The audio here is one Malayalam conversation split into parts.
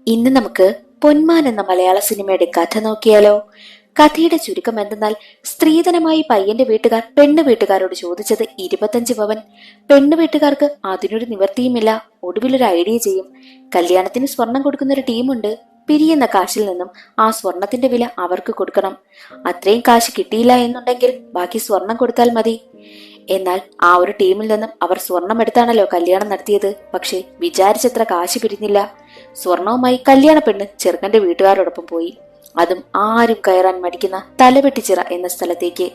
ഇന്ന് നമുക്ക് പൊന്മാൻ എന്ന മലയാള സിനിമയുടെ കഥ നോക്കിയാലോ? കഥയുടെ ചുരുക്കം എന്തെന്നാൽ, സ്ത്രീധനമായി പയ്യന്റെ വീട്ടുകാർ പെണ്ണു വീട്ടുകാരോട് ചോദിച്ചത് 25 പവൻ. പെണ്ണു വീട്ടുകാർക്ക് അതിനൊരു നിവർത്തിയുമില്ല. ഒടുവിലൊരു ഐഡിയ ചെയ്യും. കല്യാണത്തിന് സ്വർണം കൊടുക്കുന്നൊരു ടീമുണ്ട്. പിരിയുന്ന കാശിൽ നിന്നും ആ സ്വർണത്തിന്റെ വില അവർക്ക് കൊടുക്കണം. അത്രയും കാശ് കിട്ടിയില്ല എന്നുണ്ടെങ്കിൽ ബാക്കി സ്വർണം കൊടുത്താൽ മതി. എന്നാൽ ആ ഒരു ടീമിൽ നിന്നും അവർ സ്വർണം എടുത്താണല്ലോ കല്യാണം നടത്തിയത്. പക്ഷെ വിചാരിച്ചത്ര കാശ് പിരിഞ്ഞില്ല. സ്വർണവുമായി കല്യാണ പെണ്ണ് ചെറുക്കന്റെ വീട്ടുകാരോടൊപ്പം പോയി. അതും ആരും കയറാൻ മടിക്കുന്ന തലവെട്ടിച്ചിറ എന്ന സ്ഥലത്തേക്ക്.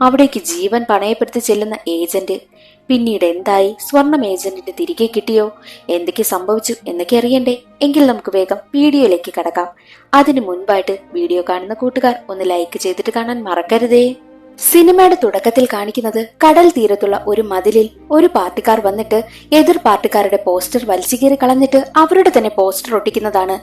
അവിടേക്ക് ജീവൻ പണയപ്പെടുത്തി ചെല്ലുന്ന ഏജന്റ്. പിന്നീട് എന്തായി? സ്വർണം ഏജന്റിന് തിരികെ കിട്ടിയോ? എന്തൊക്കെ സംഭവിച്ചു എന്നൊക്കെ അറിയണ്ടേ? എങ്കിൽ നമുക്ക് വേഗം വീഡിയോയിലേക്ക് കടക്കാം. അതിനു മുൻപായിട്ട് വീഡിയോ കാണുന്ന കൂട്ടുകാർ ഒന്ന് ലൈക്ക് ചെയ്തിട്ട് കാണാൻ മറക്കരുതേ. സിനിമയുടെ തുടക്കത്തിൽ കാണിക്കുന്നത് കടൽ തീരത്തുള്ള ഒരു മതിലിൽ ഒരു പാർട്ടിക്കാർ വന്നിട്ട് എതിർ പാർട്ടിക്കാരുടെ പോസ്റ്റർ വലിച്ചു കീറി കളഞ്ഞിട്ട് അവരുടെ തന്നെ പോസ്റ്റർ ഒട്ടിക്കുന്നതാണ്.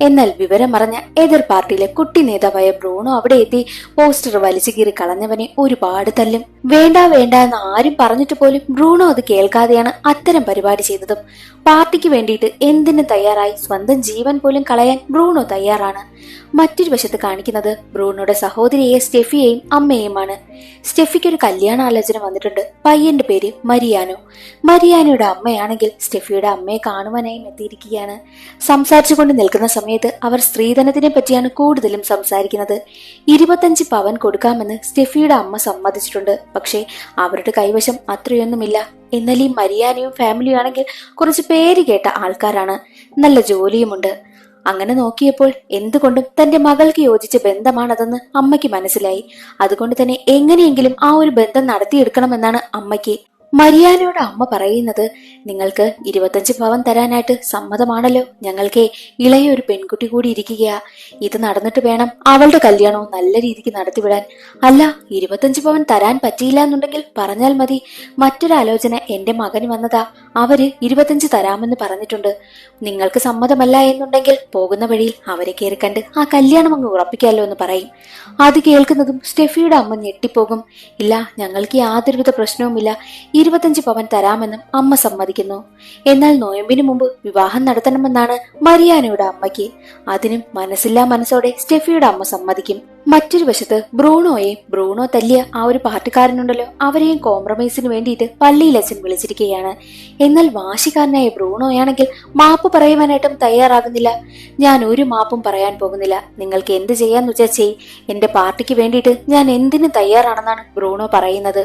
എന്നാൽ വിവരം അറിഞ്ഞ എതിർ പാർട്ടിയിലെ കുട്ടി നേതാവായ ബ്രൂണോ അവിടെ എത്തി പോസ്റ്റർ വലിച്ചു കീറി കളഞ്ഞവനെ ഒരുപാട് തല്ലും. വേണ്ട വേണ്ട എന്ന് ആരും പറഞ്ഞിട്ട് പോലും ബ്രൂണോ അത് കേൾക്കാതെയാണ് അത്തരം പരിപാടി ചെയ്തതും. പാർട്ടിക്ക് വേണ്ടിയിട്ട് എന്തിനും തയ്യാറായി സ്വന്തം ജീവൻ പോലും കളയാൻ ബ്രൂണോ തയ്യാറാണ്. മറ്റൊരു വശത്ത് കാണിക്കുന്നത് ബ്രൂണോയുടെ സഹോദരിയെ സ്റ്റെഫിയെയും അമ്മയെയുമാണ്. സ്റ്റെഫിക്ക് ഒരു കല്യാണാലോചന വന്നിട്ടുണ്ട്. പയ്യന്റെ പേര് മരിയാനോ. മരിയാനോയുടെ അമ്മയാണെങ്കിൽ സ്റ്റെഫിയുടെ അമ്മയെ കാണുവാനായും എത്തിയിരിക്കുകയാണ്. സംസാരിച്ചുകൊണ്ട് നിൽക്കുന്ന സമയത്ത് അവർ സ്ത്രീധനത്തിനെ പറ്റിയാണ് കൂടുതലും സംസാരിക്കുന്നത്. 25 പവൻ കൊടുക്കാമെന്ന് സ്റ്റെഫിയുടെ അമ്മ സമ്മതിച്ചിട്ടുണ്ട്. പക്ഷേ അവരുടെ കൈവശം അത്രയൊന്നുമില്ല. എന്നാൽ ഈ മരിയാനയും ഫാമിലിയും ആണെങ്കിൽ കുറച്ച് പേര് കേട്ട ആൾക്കാരാണ്. നല്ല ജോലിയുമുണ്ട്. അങ്ങനെ നോക്കിയപ്പോൾ എന്തുകൊണ്ടും തന്റെ മകൾക്ക് യോജിച്ച ബന്ധമാണതെന്ന് അമ്മയ്ക്ക് മനസ്സിലായി. അതുകൊണ്ട് തന്നെ എങ്ങനെയെങ്കിലും ആ ഒരു ബന്ധം നടത്തിയെടുക്കണമെന്നാണ് അമ്മയ്ക്ക്. മരിയാനോട് അമ്മ പറയുന്നത്, നിങ്ങൾക്ക് 25 പവൻ തരാനായിട്ട് സമ്മതമാണല്ലോ. ഞങ്ങൾക്ക് ഇളയ ഒരു പെൺകുട്ടി കൂടി ഇരിക്കുകയാ. ഇത് നടന്നിട്ട് വേണം അവളുടെ കല്യാണവും നല്ല രീതിക്ക് നടത്തിവിടാൻ. അല്ല, 25 പവൻ തരാൻ പറ്റിയില്ല എന്നുണ്ടെങ്കിൽ പറഞ്ഞാൽ മതി. മറ്റൊരാലോചന എന്റെ മകന് വന്നതാ. അവര് 25 തരാമെന്ന് പറഞ്ഞിട്ടുണ്ട്. നിങ്ങൾക്ക് സമ്മതമല്ല എന്നുണ്ടെങ്കിൽ പോകുന്ന വഴിയിൽ അവരെ കയറി കണ്ട് ആ കല്യാണം അങ്ങ് ഉറപ്പിക്കാമല്ലോ എന്ന് പറയും. അത് കേൾക്കുന്നതും സ്റ്റെഫിയുടെ അമ്മ ഞെട്ടിപ്പോകും. ഇല്ല, ഞങ്ങൾക്ക് യാതൊരുവിധ പ്രശ്നവുമില്ല, 25 പവൻ തരാമെന്നും അമ്മ സമ്മതിക്കുന്നു. എന്നാൽ നോയമ്പിന് മുമ്പ് വിവാഹം നടത്തണമെന്നാണ് മരിയാനയുടെ അമ്മയ്ക്ക്. അതിനും മനസ്സില്ലാ മനസ്സോടെ സ്റ്റെഫിയുടെ അമ്മ സമ്മതിക്കും. മറ്റൊരു വശത്ത് ബ്രൂണോ തല്ലിയ ആ ഒരു പാർട്ടിക്കാരനുണ്ടല്ലോ, അവരെയും കോംപ്രമൈസിന് വേണ്ടിയിട്ട് പള്ളിയിൽ അച്ഛൻ വിളിച്ചിരിക്കുകയാണ്. എന്നാൽ വാശിക്കാരനായ ബ്രൂണോയാണെങ്കിൽ മാപ്പ് പറയുവാനായിട്ടും തയ്യാറാകുന്നില്ല. ഞാൻ ഒരു മാപ്പും പറയാൻ പോകുന്നില്ല. നിങ്ങൾക്ക് എന്ത് ചെയ്യാന്ന് വെച്ചാൽ ചെയ്. എന്റെ പാർട്ടിക്ക് വേണ്ടിയിട്ട് ഞാൻ എന്തിനും തയ്യാറാണെന്നാണ് ബ്രൂണോ പറയുന്നത്.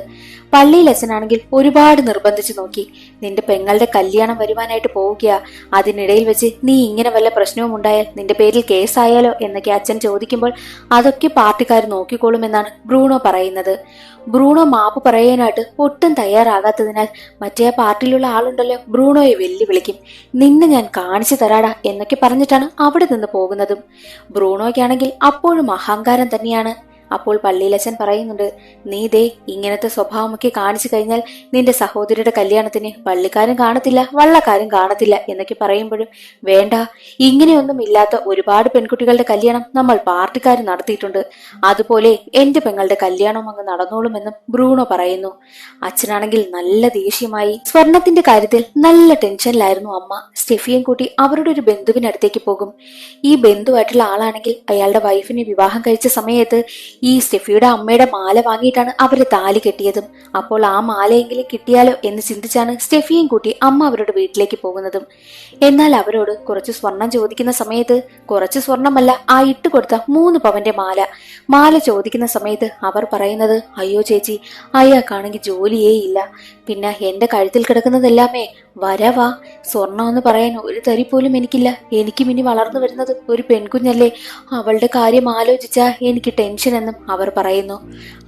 പള്ളിയിൽ അച്ഛനാണെങ്കിൽ ഒരുപാട് നിർബന്ധിച്ചു നോക്കി. നിന്റെ പെങ്ങളുടെ കല്യാണം വരുവാനായിട്ട് പോവുകയാ. അതിനിടയിൽ വെച്ച് നീ ഇങ്ങനെ വല്ല പ്രശ്നവും ഉണ്ടായാൽ നിന്റെ പേരിൽ കേസായാലോ എന്നൊക്കെ അച്ഛൻ ചോദിക്കുമ്പോൾ അതൊക്കെ പാർട്ടിക്കാർ നോക്കിക്കോളുമെന്നാണ് ബ്രൂണോ പറയുന്നത്. ബ്രൂണോ മാപ്പ് പറയാനായിട്ട് ഒട്ടും തയ്യാറാകാത്തതിനാൽ മറ്റേ പാർട്ടിയിലുള്ള ആളുണ്ടല്ലോ ബ്രൂണോയെ വെല്ലുവിളിക്കും. നിന്നെ ഞാൻ കാണിച്ചു തരാടാ എന്നൊക്കെ പറഞ്ഞിട്ടാണ് അവിടെ നിന്ന് പോകുന്നതും. ബ്രൂണോയ്ക്കാണെങ്കിൽ അപ്പോഴും അഹങ്കാരം തന്നെയാണ്. അപ്പോൾ പള്ളിയിലച്ഛൻ പറയുന്നുണ്ട്, നീ ദേ ഇങ്ങനത്തെ സ്വഭാവമൊക്കെ കാണിച്ചു കഴിഞ്ഞാൽ നിന്റെ സഹോദരിയുടെ കല്യാണത്തിന് പള്ളിക്കാരും കാണത്തില്ല, വള്ളക്കാരും കാണത്തില്ല എന്നൊക്കെ പറയുമ്പോഴും വേണ്ട, ഇങ്ങനെയൊന്നും ഇല്ലാത്ത ഒരുപാട് പെൺകുട്ടികളുടെ കല്യാണം നമ്മൾ പാർട്ടിക്കാർ നടത്തിയിട്ടുണ്ട്. അതുപോലെ എന്റെ പെങ്ങളുടെ കല്യാണം അങ്ങ് നടന്നോളുമെന്നും ബ്രൂണോ പറയുന്നു. അച്ഛനാണെങ്കിൽ നല്ല ദേഷ്യമായി. സ്വർണത്തിന്റെ കാര്യത്തിൽ നല്ല ടെൻഷനിലായിരുന്നു അമ്മ. സ്റ്റെഫിയും കൂട്ടി അവരുടെ ഒരു ബന്ധുവിനടുത്തേക്ക് പോകും. ഈ ബന്ധുവായിട്ടുള്ള ആളാണെങ്കിൽ അയാളുടെ വൈഫിനെ വിവാഹം കഴിച്ച സമയത്ത് ഈ സ്റ്റെഫിയുടെ അമ്മയുടെ മാല വാങ്ങിയിട്ടാണ് അവര് താലി കെട്ടിയതും. അപ്പോൾ ആ മാലയെങ്കിലും കിട്ടിയാലോ എന്ന് ചിന്തിച്ചാണ് സ്റ്റെഫിയും കൂട്ടി അമ്മ അവരുടെ വീട്ടിലേക്ക് പോകുന്നതും. എന്നാൽ അവരോട് കുറച്ച് സ്വർണം ചോദിക്കുന്ന സമയത്ത് കുറച്ച് സ്വർണമല്ല, ആ ഇട്ട് കൊടുത്ത 3 പവന്റെ മാല ചോദിക്കുന്ന സമയത്ത് അവർ പറയുന്നത്, അയ്യോ ചേച്ചി, അയാൾക്കാണെങ്കിൽ ജോലിയേ ഇല്ല. പിന്നെ എന്റെ കഴുത്തിൽ കിടക്കുന്നതെല്ലാമേ വരവാ. സ്വർണം എന്ന് പറയാൻ ഒരു തരി പോലും എനിക്കില്ല. എനിക്കും ഇനി വളർന്നു വരുന്നത് ഒരു പെൺകുഞ്ഞല്ലേ. അവളുടെ കാര്യം ആലോചിച്ചാ എനിക്ക് ടെൻഷൻ എന്നും അവർ പറയുന്നു.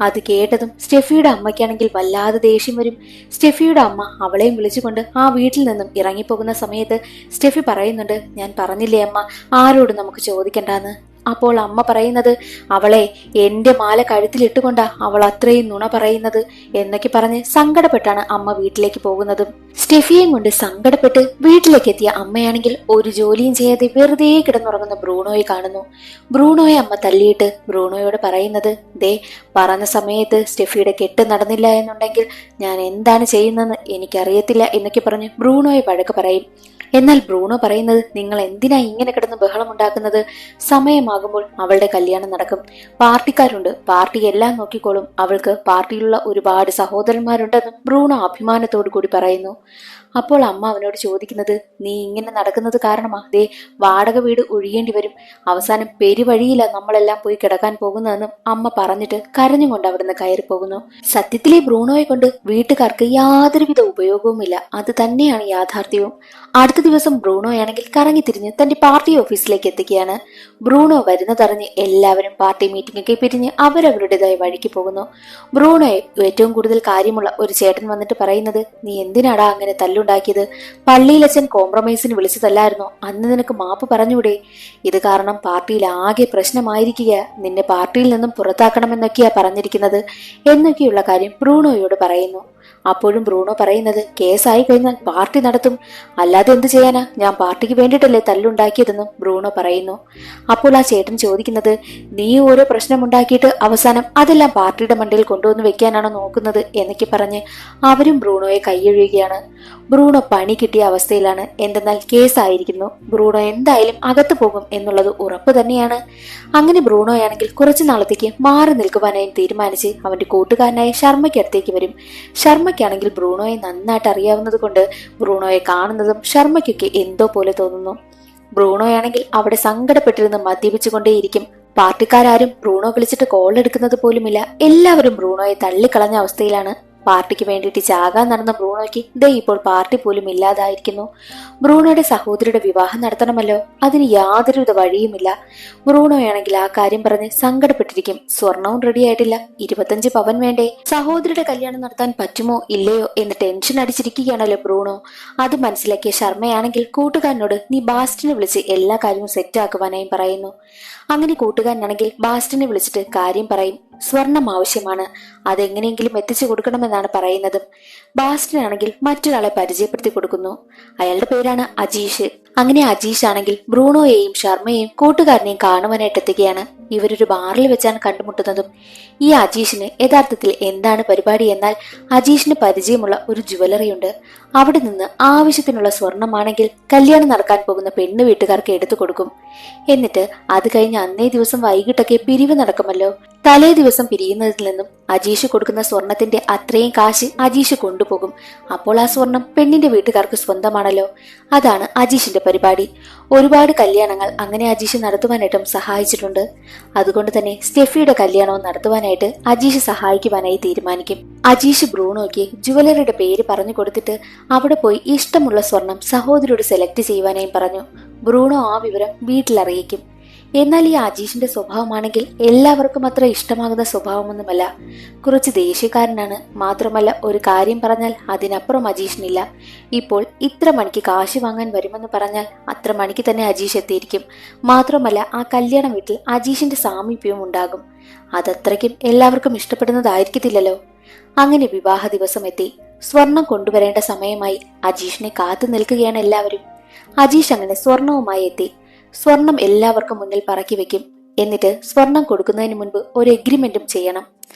അത് കേട്ടതും സ്റ്റെഫിയുടെ അമ്മയ്ക്കാണെങ്കിൽ വല്ലാതെ ദേഷ്യം വരും. സ്റ്റെഫിയുടെ അമ്മ അവളെയും വിളിച്ചുകൊണ്ട് ആ വീട്ടിൽ നിന്നും ഇറങ്ങിപ്പോകുന്ന സമയത്ത് സ്റ്റെഫി പറയുന്നുണ്ട്, ഞാൻ പറഞ്ഞില്ലേ അമ്മ, ആരോടും നമുക്ക് ചോദിക്കണ്ടെന്ന്. അപ്പോൾ അമ്മ പറയുന്നത്, അവളെ എന്റെ മാല കഴുത്തിലിട്ടുകൊണ്ടാ അവൾ അത്രയും നുണ പറയുന്നത് എന്നൊക്കെ പറഞ്ഞ് സങ്കടപ്പെട്ടാണ് അമ്മ വീട്ടിലേക്ക് പോകുന്നതും. സ്റ്റെഫിയെയും കൊണ്ട് സങ്കടപ്പെട്ട് വീട്ടിലേക്ക് എത്തിയ അമ്മയാണെങ്കിൽ ഒരു ജോലിയും ചെയ്യാതെ വെറുതെ കിടന്നുറങ്ങുന്ന ബ്രൂണോയെ കാണുന്നു. ബ്രൂണോയെ അമ്മ തല്ലിയിട്ട് ബ്രൂണോയോട് പറയുന്നത്, ദേ പറഞ്ഞ സമയത്ത് സ്റ്റെഫിയുടെ കെട്ട് നടന്നില്ല എന്നുണ്ടെങ്കിൽ ഞാൻ എന്താണ് ചെയ്യുന്നതെന്ന് എനിക്കറിയത്തില്ല എന്നൊക്കെ പറഞ്ഞ് ബ്രൂണോയെ വഴക്ക് പറയും. എന്നാൽ ബ്രൂണോ പറയുന്നത്, നിങ്ങൾ എന്തിനാ ഇങ്ങനെ കിടന്ന് ബഹളം ഉണ്ടാക്കുന്നത്? സമയമാകുമ്പോൾ അവളുടെ കല്യാണം നടക്കും. പാർട്ടിക്കാരുണ്ട്, പാർട്ടി എല്ലാം നോക്കിക്കോളും. അവൾക്ക് പാർട്ടിയിലുള്ള ഒരുപാട് സഹോദരന്മാരുണ്ടെന്നും ബ്രൂണോ അഭിമാനത്തോടു കൂടി പറയുന്നു. അപ്പോൾ അമ്മ അവനോട് ചോദിക്കുന്നത്, നീ ഇങ്ങനെ നടക്കുന്നത് കാരണമാ ദേ വാടക വീട് ഒഴിയേണ്ടി വരും. അവസാനം പെരുവഴിയില നമ്മളെല്ലാം പോയി കിടക്കാൻ പോകുന്നതെന്നും അമ്മ പറഞ്ഞിട്ട് കരഞ്ഞുകൊണ്ട് അവിടുന്ന് കയറി പോകുന്നു. സത്യത്തിലെ ബ്രൂണോയെ കൊണ്ട് വീട്ടുകാർക്ക് യാതൊരുവിധ ഉപയോഗവുമില്ല. അത് തന്നെയാണ് യാഥാർത്ഥ്യവും. അടുത്ത ദിവസം ബ്രൂണോയാണെങ്കിൽ കറങ്ങിത്തിരിഞ്ഞ് തന്റെ പാർട്ടി ഓഫീസിലേക്ക് എത്തുകയാണ്. ബ്രൂണോ വരുന്നതറിഞ്ഞ് എല്ലാവരും പാർട്ടി മീറ്റിംഗ് ഒക്കെ പിരിഞ്ഞ് അവരവരുടേതായ വഴിക്ക് പോകുന്നു. ബ്രൂണോയെ ഏറ്റവും കൂടുതൽ കാര്യമുള്ള ഒരു ചേട്ടൻ വന്നിട്ട് പറയുന്നത്, നീ എന്തിനാടാ അങ്ങനെ തല്ലുണ്ടാക്കിയത്? പള്ളിയിലച്ഛൻ കോംപ്രമൈസിന് വിളിച്ചതല്ലായിരുന്നോ? അന്ന് നിനക്ക് മാപ്പ് പറഞ്ഞൂടെ? ഇത് കാരണം പാർട്ടിയിൽ ആകെ പ്രശ്നമായിരിക്കുക. നിന്നെ പാർട്ടിയിൽ നിന്നും പുറത്താക്കണമെന്നൊക്കെയാ പറഞ്ഞിരിക്കുന്നത് എന്നൊക്കെയുള്ള കാര്യം ബ്രൂണോയോട് പറയുന്നു. അപ്പോഴും ബ്രൂണോ പറയുന്നത്, കേസായി കഴിഞ്ഞാൽ പാർട്ടി നടത്തും, അല്ലാതെ എന്ത് ചെയ്യാനാ? ഞാൻ പാർട്ടിക്ക് വേണ്ടിയിട്ടല്ലേ തല്ലുണ്ടാക്കിയതെന്നും ബ്രൂണോ പറയുന്നു. അപ്പോൾ ആ ചേട്ടൻ ചോദിക്കുന്നത്, നീ ഓരോ പ്രശ്നമുണ്ടാക്കിയിട്ട് അവസാനം അതെല്ലാം പാർട്ടിയുടെ മണ്ടയിൽ കൊണ്ടുവന്ന് വെക്കാനാണോ നോക്കുന്നത് എന്നൊക്കെ പറഞ്ഞ് അവരും ബ്രൂണോയെ കൈയൊഴിയുകയാണ്. ബ്രൂണോ പണി കിട്ടിയ അവസ്ഥയിലാണ്. എന്തെന്നാൽ കേസായിരിക്കുന്നു. ബ്രൂണോ എന്തായാലും അകത്തു പോകും എന്നുള്ളത് ഉറപ്പ് തന്നെയാണ്. അങ്ങനെ ബ്രൂണോയാണെങ്കിൽ കുറച്ചു നാളത്തേക്ക് മാറി നിൽക്കുവാനായി തീരുമാനിച്ച് അവന്റെ കൂട്ടുകാരനായ ശർമ്മയ്ക്ക് അടുത്തേക്ക് വരും. ശർമ്മയ്ക്കാണെങ്കിൽ ബ്രൂണോയെ നന്നായിട്ട് അറിയാവുന്നത് കൊണ്ട് ബ്രൂണോയെ കാണുന്നതും ശർമ്മയ്ക്കൊക്കെ എന്തോ പോലെ തോന്നുന്നു. ബ്രൂണോയാണെങ്കിൽ അവിടെ സങ്കടപ്പെട്ടിരുന്ന് മദ്യപിച്ചുകൊണ്ടേയിരിക്കും. പാർട്ടിക്കാരും ബ്രൂണോ വിളിച്ചിട്ട് കോൾ എടുക്കുന്നത് പോലുമില്ല. എല്ലാവരും ബ്രൂണോയെ തള്ളിക്കളഞ്ഞ അവസ്ഥയിലാണ്. പാർട്ടിക്ക് വേണ്ടിയിട്ട് ചാകാൻ നടന്ന ബ്രൂണോയ്ക്ക് ദേ ഇപ്പോൾ പാർട്ടി പോലും ഇല്ലാതായിരിക്കുന്നു. ബ്രൂണോയുടെ സഹോദരിയുടെ വിവാഹം നടത്തണമല്ലോ, അതിന് യാതൊരുവിധ വഴിയുമില്ല. ബ്രൂണോയാണെങ്കിൽ ആ കാര്യം പറഞ്ഞ് സങ്കടപ്പെട്ടിരിക്കും. സ്വർണവും റെഡി ആയിട്ടില്ല, 25 പവൻ വേണ്ടേ? സഹോദരിയുടെ കല്യാണം നടത്താൻ പറ്റുമോ ഇല്ലയോ എന്ന് ടെൻഷൻ അടിച്ചിരിക്കുകയാണല്ലോ ബ്രൂണോ. അത് മനസ്സിലാക്കിയ ശർമ്മയാണെങ്കിൽ കൂട്ടുകാരനോട് നീ ബാസ്റ്റിനെ വിളിച്ച് എല്ലാ കാര്യവും സെറ്റ് ആക്കുവാനായും പറയുന്നു. അങ്ങനെ കൂട്ടുകാരനാണെങ്കിൽ ബാസ്റ്റിനെ വിളിച്ചിട്ട് കാര്യം പറയും. സ്വർണം ആവശ്യമാണ്, അതെങ്ങനെയെങ്കിലും എത്തിച്ചു കൊടുക്കണമെന്നാണ് പറയുന്നത്. ബാസ്റ്റിനാണെങ്കിൽ മറ്റൊരാളെ പരിചയപ്പെടുത്തി കൊടുക്കുന്നു. അയാളുടെ പേരാണ് അജീഷ്. അങ്ങനെ അജീഷ് ആണെങ്കിൽ ബ്രൂണോയെയും ശർമ്മയെയും കൂട്ടുകാരനെയും കാണുവാനായിട്ട് എത്തുകയാണ്. ഇവരൊരു ബാറിൽ വെച്ചാണ് കണ്ടുമുട്ടുന്നതും. ഈ അജീഷിന് യഥാർത്ഥത്തിൽ എന്താണ് പരിപാടി എന്നാൽ, അജീഷിന് പരിചയമുള്ള ഒരു ജുവലറി ഉണ്ട്. അവിടെ നിന്ന് ആവശ്യത്തിനുള്ള സ്വർണമാണെങ്കിൽ കല്യാണം നടക്കാൻ പോകുന്ന പെണ്ണ് വീട്ടുകാർക്ക് എടുത്തു കൊടുക്കും. എന്നിട്ട് അത് കഴിഞ്ഞ് അന്നേ ദിവസം വൈകിട്ടൊക്കെ പിരിവ് നടക്കുമല്ലോ. തലേ ദിവസം പിരിയുന്നതിൽ നിന്നും അജീഷ് കൊടുക്കുന്ന സ്വർണത്തിന്റെ അത്രയും കാശ് അജീഷ് കൊണ്ടുപോകും. അപ്പോൾ ആ സ്വർണം പെണ്ണിന്റെ വീട്ടുകാർക്ക് സ്വന്തമാണല്ലോ. അതാണ് അജീഷിന്റെ പരിപാടി. ഒരുപാട് കല്യാണങ്ങൾ അങ്ങനെ അജീഷ് നടത്തുവാനായിട്ടും സഹായിച്ചിട്ടുണ്ട്. അതുകൊണ്ട് തന്നെ സ്റ്റെഫിയുടെ കല്യാണവും നടത്തുവാനായിട്ട് അജീഷ് സഹായിക്കുവാനായി തീരുമാനിക്കും. അജീഷ് ബ്രൂണോയ്ക്ക് ജുവലറിയുടെ പേര് പറഞ്ഞു കൊടുത്തിട്ട് അവിടെ പോയി ഇഷ്ടമുള്ള സ്വർണം സഹോദരിയോട് സെലക്ട് ചെയ്യുവാനായും പറഞ്ഞു. ബ്രൂണോ ആ വിവരം വീട്ടിലറിയിക്കും. എന്നാൽ ഈ അജീഷിന്റെ സ്വഭാവമാണെങ്കിൽ എല്ലാവർക്കും അത്ര ഇഷ്ടമാകുന്ന സ്വഭാവമൊന്നുമല്ല. കുറച്ച് ദേഷ്യക്കാരനാണ്. മാത്രമല്ല ഒരു കാര്യം പറഞ്ഞാൽ അതിനപ്പുറം അജീഷിനില്ല. ഇപ്പോൾ ഇത്ര മണിക്ക് കാശ് വാങ്ങാൻ വരുമെന്ന് പറഞ്ഞാൽ അത്ര മണിക്ക് തന്നെ അജീഷ് എത്തിയിരിക്കും. മാത്രമല്ല ആ കല്യാണ വീട്ടിൽ അജീഷിന്റെ സാമീപ്യവും ഉണ്ടാകും. അതത്രയ്ക്കും എല്ലാവർക്കും ഇഷ്ടപ്പെടുന്നതായിരിക്കത്തില്ലല്ലോ. അങ്ങനെ വിവാഹ ദിവസം എത്തി. സ്വർണം കൊണ്ടുവരേണ്ട സമയമായി. അജീഷിനെ കാത്തു നിൽക്കുകയാണ് എല്ലാവരും. അജീഷ് അങ്ങനെ സ്വർണവുമായി എത്തി. സ്വർണം എല്ലാവർക്കും മുന്നിൽ പറക്കി വെക്കും. എന്നിട്ട് സ്വർണം കൊടുക്കുന്നതിന് മുൻപ് ഒരു എഗ്രിമെന്റും ചെയ്യണം.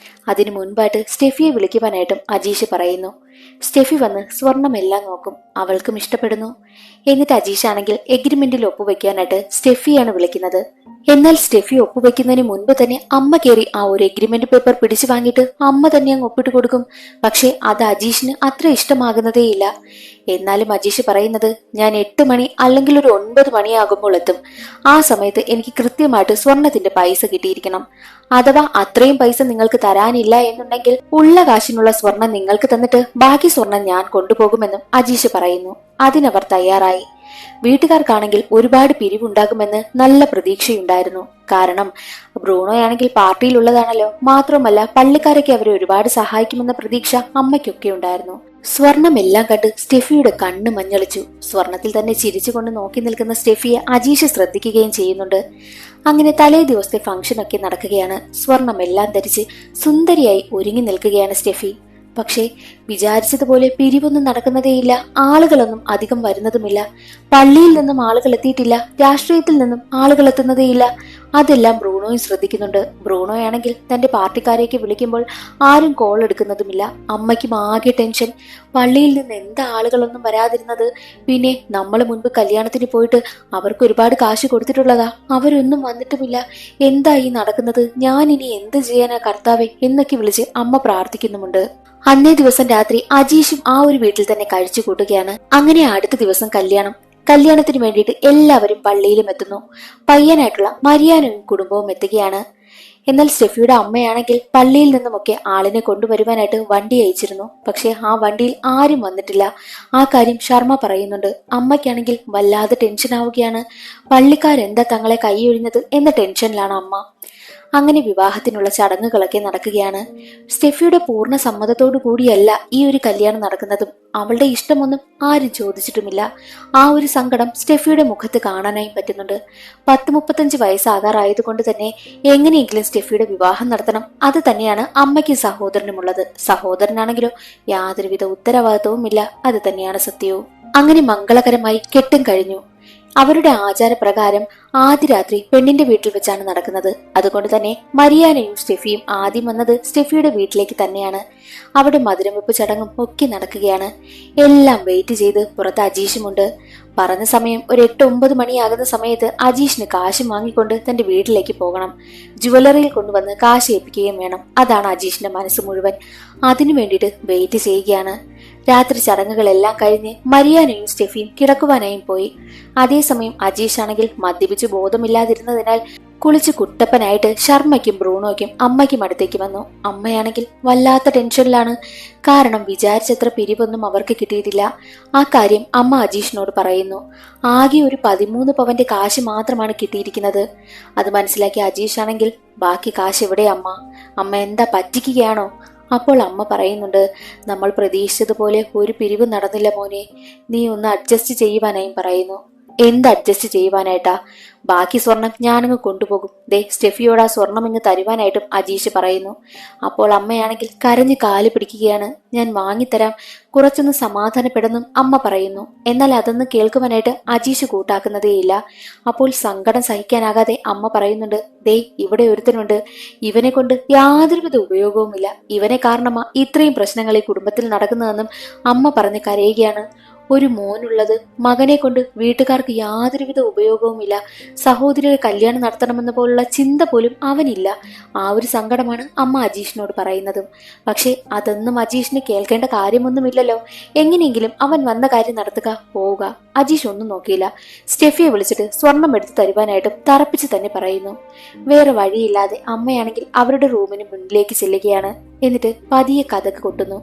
അതിനു മുൻപായിട്ട് സ്റ്റെഫിയെ വിളിക്കുവാനായിട്ടും അജീഷ് പറയുന്നു. സ്റ്റെഫി വന്ന് സ്വർണം എല്ലാം നോക്കും. അവൾക്കും ഇഷ്ടപ്പെടുന്നു. എന്നിട്ട് അജീഷ് ആണെങ്കിൽ എഗ്രിമെന്റിൽ ഒപ്പുവെക്കാനായിട്ട് സ്റ്റെഫിയാണ് വിളിക്കുന്നത്. എന്നാൽ സ്റ്റെഫി ഒപ്പുവെക്കുന്നതിന് മുൻപ് തന്നെ അമ്മ കയറി ആ ഒരു എഗ്രിമെന്റ് പേപ്പർ പിടിച്ചു വാങ്ങിയിട്ട് അമ്മ തന്നെ അങ്ങ് ഒപ്പിട്ട് കൊടുക്കും. പക്ഷെ അത് അജീഷിന് അത്ര ഇഷ്ടമാകുന്നതേയില്ല. എന്നാലും അജീഷ് പറയുന്നത്, ഞാൻ 8 മണി അല്ലെങ്കിൽ ഒരു 9 മണിയാകുമ്പോൾ എത്തും. ആ സമയത്ത് എനിക്ക് കൃത്യമായിട്ട് സ്വർണത്തിന്റെ പൈസ കിട്ടിയിരിക്കണം. അഥവാ അത്രയും പൈസ നിങ്ങൾക്ക് തരാനില്ല എന്നുണ്ടെങ്കിൽ ഉള്ള കാശിനുള്ള സ്വർണം നിങ്ങൾക്ക് തന്നിട്ട് ബാക്കി സ്വർണം ഞാൻ കൊണ്ടുപോകുമെന്നും അജീഷ് പറയുന്നു. അതിനവർ തയ്യാറായി. വീട്ടുകാർക്കാണെങ്കിൽ ഒരുപാട് പിരിവുണ്ടാകുമെന്ന് നല്ല പ്രതീക്ഷയുണ്ടായിരുന്നു. കാരണം ബ്രൂണോയാണെങ്കിൽ പാർട്ടിയിലുള്ളതാണല്ലോ. മാത്രമല്ല പള്ളിക്കാരൊക്കെ അവരെ ഒരുപാട് സഹായിക്കുമെന്ന പ്രതീക്ഷ അമ്മയ്ക്കൊക്കെ ഉണ്ടായിരുന്നു. സ്വർണം എല്ലാം കണ്ട് സ്റ്റെഫിയുടെ കണ്ണ് മഞ്ഞളിച്ചു. സ്വർണത്തിൽ തന്നെ ചിരിച്ചുകൊണ്ട് നോക്കി നിൽക്കുന്ന സ്റ്റെഫിയെ അജീഷ് ശ്രദ്ധിക്കുകയും ചെയ്യുന്നുണ്ട്. അങ്ങനെ തലേ ദിവസത്തെ ഫംഗ്ഷനൊക്കെ നടക്കുകയാണ്. സ്വർണം എല്ലാം ധരിച്ച് സുന്ദരിയായി ഒരുങ്ങി നിൽക്കുകയാണ് സ്റ്റെഫി. പക്ഷേ വിചാരിച്ചതുപോലെ പിരിവൊന്നും നടക്കുന്നതേയില്ല. ആളുകളൊന്നും അധികം വരുന്നതുമില്ല. പള്ളിയിൽ നിന്നും ആളുകൾ എത്തിയിട്ടില്ല. രാഷ്ട്രീയത്തിൽ നിന്നും ആളുകൾ എത്തുന്നതേയില്ല. അതെല്ലാം ബ്രൂണോയും ശ്രദ്ധിക്കുന്നുണ്ട്. ബ്രൂണോയാണെങ്കിൽ തന്റെ പാർട്ടിക്കാരേക്ക് വിളിക്കുമ്പോൾ ആരും കോൾ എടുക്കുന്നതുമില്ല. അമ്മയ്ക്കും ആകെ ടെൻഷൻ. പള്ളിയിൽ നിന്ന് എന്താ ആളുകളൊന്നും വരാതിരുന്നത്? പിന്നെ നമ്മൾ മുൻപ് കല്യാണത്തിന് പോയിട്ട് അവർക്ക് ഒരുപാട് കാശ് കൊടുത്തിട്ടുള്ളതാ, അവരൊന്നും വന്നിട്ടുമില്ല. എന്താ ഈ നടക്കുന്നത്? ഞാൻ ഇനി എന്ത് ചെയ്യാനാ കർത്താവേ എന്നൊക്കെ വിളിച്ച് അമ്മ പ്രാർത്ഥിക്കുന്നുമുണ്ട്. അന്നേ ദിവസം രാത്രി അജീഷും ആ ഒരു വീട്ടിൽ തന്നെ കഴിച്ചു കൂട്ടുകയാണ്. അങ്ങനെ അടുത്ത ദിവസം കല്യാണത്തിന് വേണ്ടിയിട്ട് എല്ലാവരും പള്ളിയിലും എത്തുന്നു. പയ്യനായിട്ടുള്ള മരിയാനും കുടുംബവും എത്തുകയാണ്. എന്നാൽ സ്റ്റെഫിയുടെ അമ്മയാണെങ്കിൽ പള്ളിയിൽ നിന്നുമൊക്കെ ആളിനെ കൊണ്ടുവരുവാനായിട്ട് വണ്ടി അയച്ചിരുന്നു. പക്ഷെ ആ വണ്ടിയിൽ ആരും വന്നിട്ടില്ല. ആ കാര്യം ശർമ്മ പറയുന്നുണ്ട്. അമ്മയ്ക്കാണെങ്കിൽ വല്ലാതെ ടെൻഷൻ ആവുകയാണ്. പള്ളിക്കാരെന്താ തങ്ങളെ കൈയൊഴിഞ്ഞത് എന്ന ടെൻഷനിലാണ് അമ്മ. അങ്ങനെ വിവാഹത്തിനുള്ള ചടങ്ങുകളൊക്കെ നടക്കുകയാണ്. സ്റ്റെഫിയുടെ പൂർണ്ണ സമ്മതത്തോടു കൂടിയല്ല ഈ ഒരു കല്യാണം നടക്കുന്നതും. അവളുടെ ഇഷ്ടമൊന്നും ആരും ചോദിച്ചിട്ടുമില്ല. ആ ഒരു സങ്കടം സ്റ്റെഫിയുടെ മുഖത്ത് കാണാനായി പറ്റുന്നുണ്ട്. 30-35 വയസ്സാകാറായതുകൊണ്ട് തന്നെ എങ്ങനെയെങ്കിലും സ്റ്റെഫിയുടെ വിവാഹം നടത്തണം. അത് തന്നെയാണ് അമ്മയ്ക്കും സഹോദരനുമുള്ളത്. സഹോദരനാണെങ്കിലോ യാതൊരുവിധ ഉത്തരവാദിത്വവും ഇല്ല. അത് തന്നെയാണ് സത്യവും. അങ്ങനെ മംഗളകരമായി കെട്ടും കഴിഞ്ഞു. അവരുടെ ആചാരപ്രകാരം ആദ്യ രാത്രി പെണ്ണിന്റെ വീട്ടിൽ വെച്ചാണ് നടക്കുന്നത്. അതുകൊണ്ട് തന്നെ മരിയാനയും സ്റ്റെഫിയും ആദ്യം വന്നത് സ്റ്റെഫിയുടെ വീട്ടിലേക്ക് തന്നെയാണ്. അവിടെ മധുരം വെപ്പ് ചടങ്ങും ഒക്കെ നടക്കുകയാണ്. എല്ലാം വെയിറ്റ് ചെയ്ത് പുറത്ത് അജീഷുമുണ്ട്. പറഞ്ഞ സമയം ഒരു 8-9 മണിയാകുന്ന സമയത്ത് അജീഷിന് കാശ് വാങ്ങിക്കൊണ്ട് തന്റെ വീട്ടിലേക്ക് പോകണം. ജുവലറിയിൽ കൊണ്ടുവന്ന് കാശ് ഏൽപ്പിക്കുകയും വേണം. അതാണ് അജീഷിന്റെ മനസ്സ് മുഴുവൻ. അതിനു വേണ്ടിയിട്ട് വെയിറ്റ് ചെയ്യുകയാണ്. രാത്രി ചടങ്ങുകളെല്ലാം കഴിഞ്ഞ് മരിയാനയും സ്റ്റെഫിയും കിടക്കുവാനായും പോയി. അതേസമയം അജീഷ് ആണെങ്കിൽ മദ്യപിച്ച് ബോധമില്ലാതിരുന്നതിനാൽ കുളിച്ച് കുട്ടപ്പനായിട്ട് ശർമ്മയ്ക്കും ബ്രൂണോയ്ക്കും അമ്മയ്ക്കും അടുത്തേക്ക് വന്നു. അമ്മയാണെങ്കിൽ വല്ലാത്ത ടെൻഷനിലാണ്. കാരണം വിചാരിച്ചത്ര പിരിവൊന്നും അവർക്ക് കിട്ടിയിട്ടില്ല. ആ കാര്യം അമ്മ അജീഷിനോട് പറയുന്നു. ആകെ ഒരു 13 പവന്റെ കാശ് മാത്രമാണ് കിട്ടിയിരിക്കുന്നത്. അത് മനസ്സിലാക്കിയ അജീഷ് ആണെങ്കിൽ ബാക്കി കാശ് എവിടെ അമ്മ എന്താ പറ്റിക്കുകയാണോ? അപ്പോൾ അമ്മ പറയുന്നുണ്ട്, നമ്മൾ പ്രതീക്ഷിച്ചതുപോലെ ഒരു പിരിവ് നടന്നില്ല മോനെ, നീ ഒന്ന് അഡ്ജസ്റ്റ് ചെയ്യുവാനായും പറയുന്നു. എന്ത് അഡ്ജസ്റ്റ് ചെയ്യുവാനായിട്ടാ? ബാക്കി സ്വർണം ഞാനങ്ങ് കൊണ്ടുപോകും. ദേ സ്റ്റെഫിയോട് ആ സ്വർണം ഇങ്ങ് തരുവാനായിട്ടും അജീഷ് പറയുന്നു. അപ്പോൾ അമ്മയാണെങ്കിൽ കരഞ്ഞ് കാല് പിടിക്കുകയാണ്. ഞാൻ വാങ്ങിത്തരാം, കുറച്ചൊന്ന് സമാധാനപ്പെടുന്നും അമ്മ പറയുന്നു. എന്നാൽ അതൊന്ന് കേൾക്കുവാനായിട്ട് അജീഷ് കൂട്ടാക്കുന്നതേയില്ല. അപ്പോൾ സങ്കടം സഹിക്കാനാകാതെ അമ്മ പറയുന്നുണ്ട്, ദേ ഇവിടെ ഒരുത്തനുണ്ട്, ഇവനെ കൊണ്ട് യാതൊരുവിധ ഉപയോഗവുമില്ല, ഇവനെ കാരണമാ ഇത്രയും പ്രശ്നങ്ങൾ ഈ കുടുംബത്തിൽ നടക്കുന്നതെന്നും അമ്മ പറഞ്ഞ് കരയുകയാണ്. ഒരു മോനുള്ളത് മകനെ കൊണ്ട് വീട്ടുകാർക്ക് യാതൊരുവിധ ഉപയോഗവുമില്ല. സഹോദരിയെ കല്യാണം നടത്തണമെന്ന പോലുള്ള ചിന്ത പോലും അവനില്ല. ആ ഒരു സങ്കടമാണ് അമ്മ അജീഷിനോട് പറയുന്നതും. പക്ഷെ അതൊന്നും അജീഷിന് കേൾക്കേണ്ട കാര്യമൊന്നുമില്ലല്ലോ. എങ്ങനെയെങ്കിലും അവൻ വന്ന കാര്യം നടത്തുക, പോവുക. അജീഷ് ഒന്നും നോക്കിയില്ല. സ്റ്റെഫിയെ വിളിച്ചിട്ട് സ്വർണം എടുത്ത് തരുവാനായിട്ടും തറപ്പിച്ച് തന്നെ പറയുന്നു. വേറെ വഴിയില്ലാതെ അമ്മയാണെങ്കിൽ അവരുടെ റൂമിന് മുന്നിലേക്ക് ചെല്ലുകയാണ്. എന്നിട്ട് പതിയെ കതക് കൊട്ടുന്നു.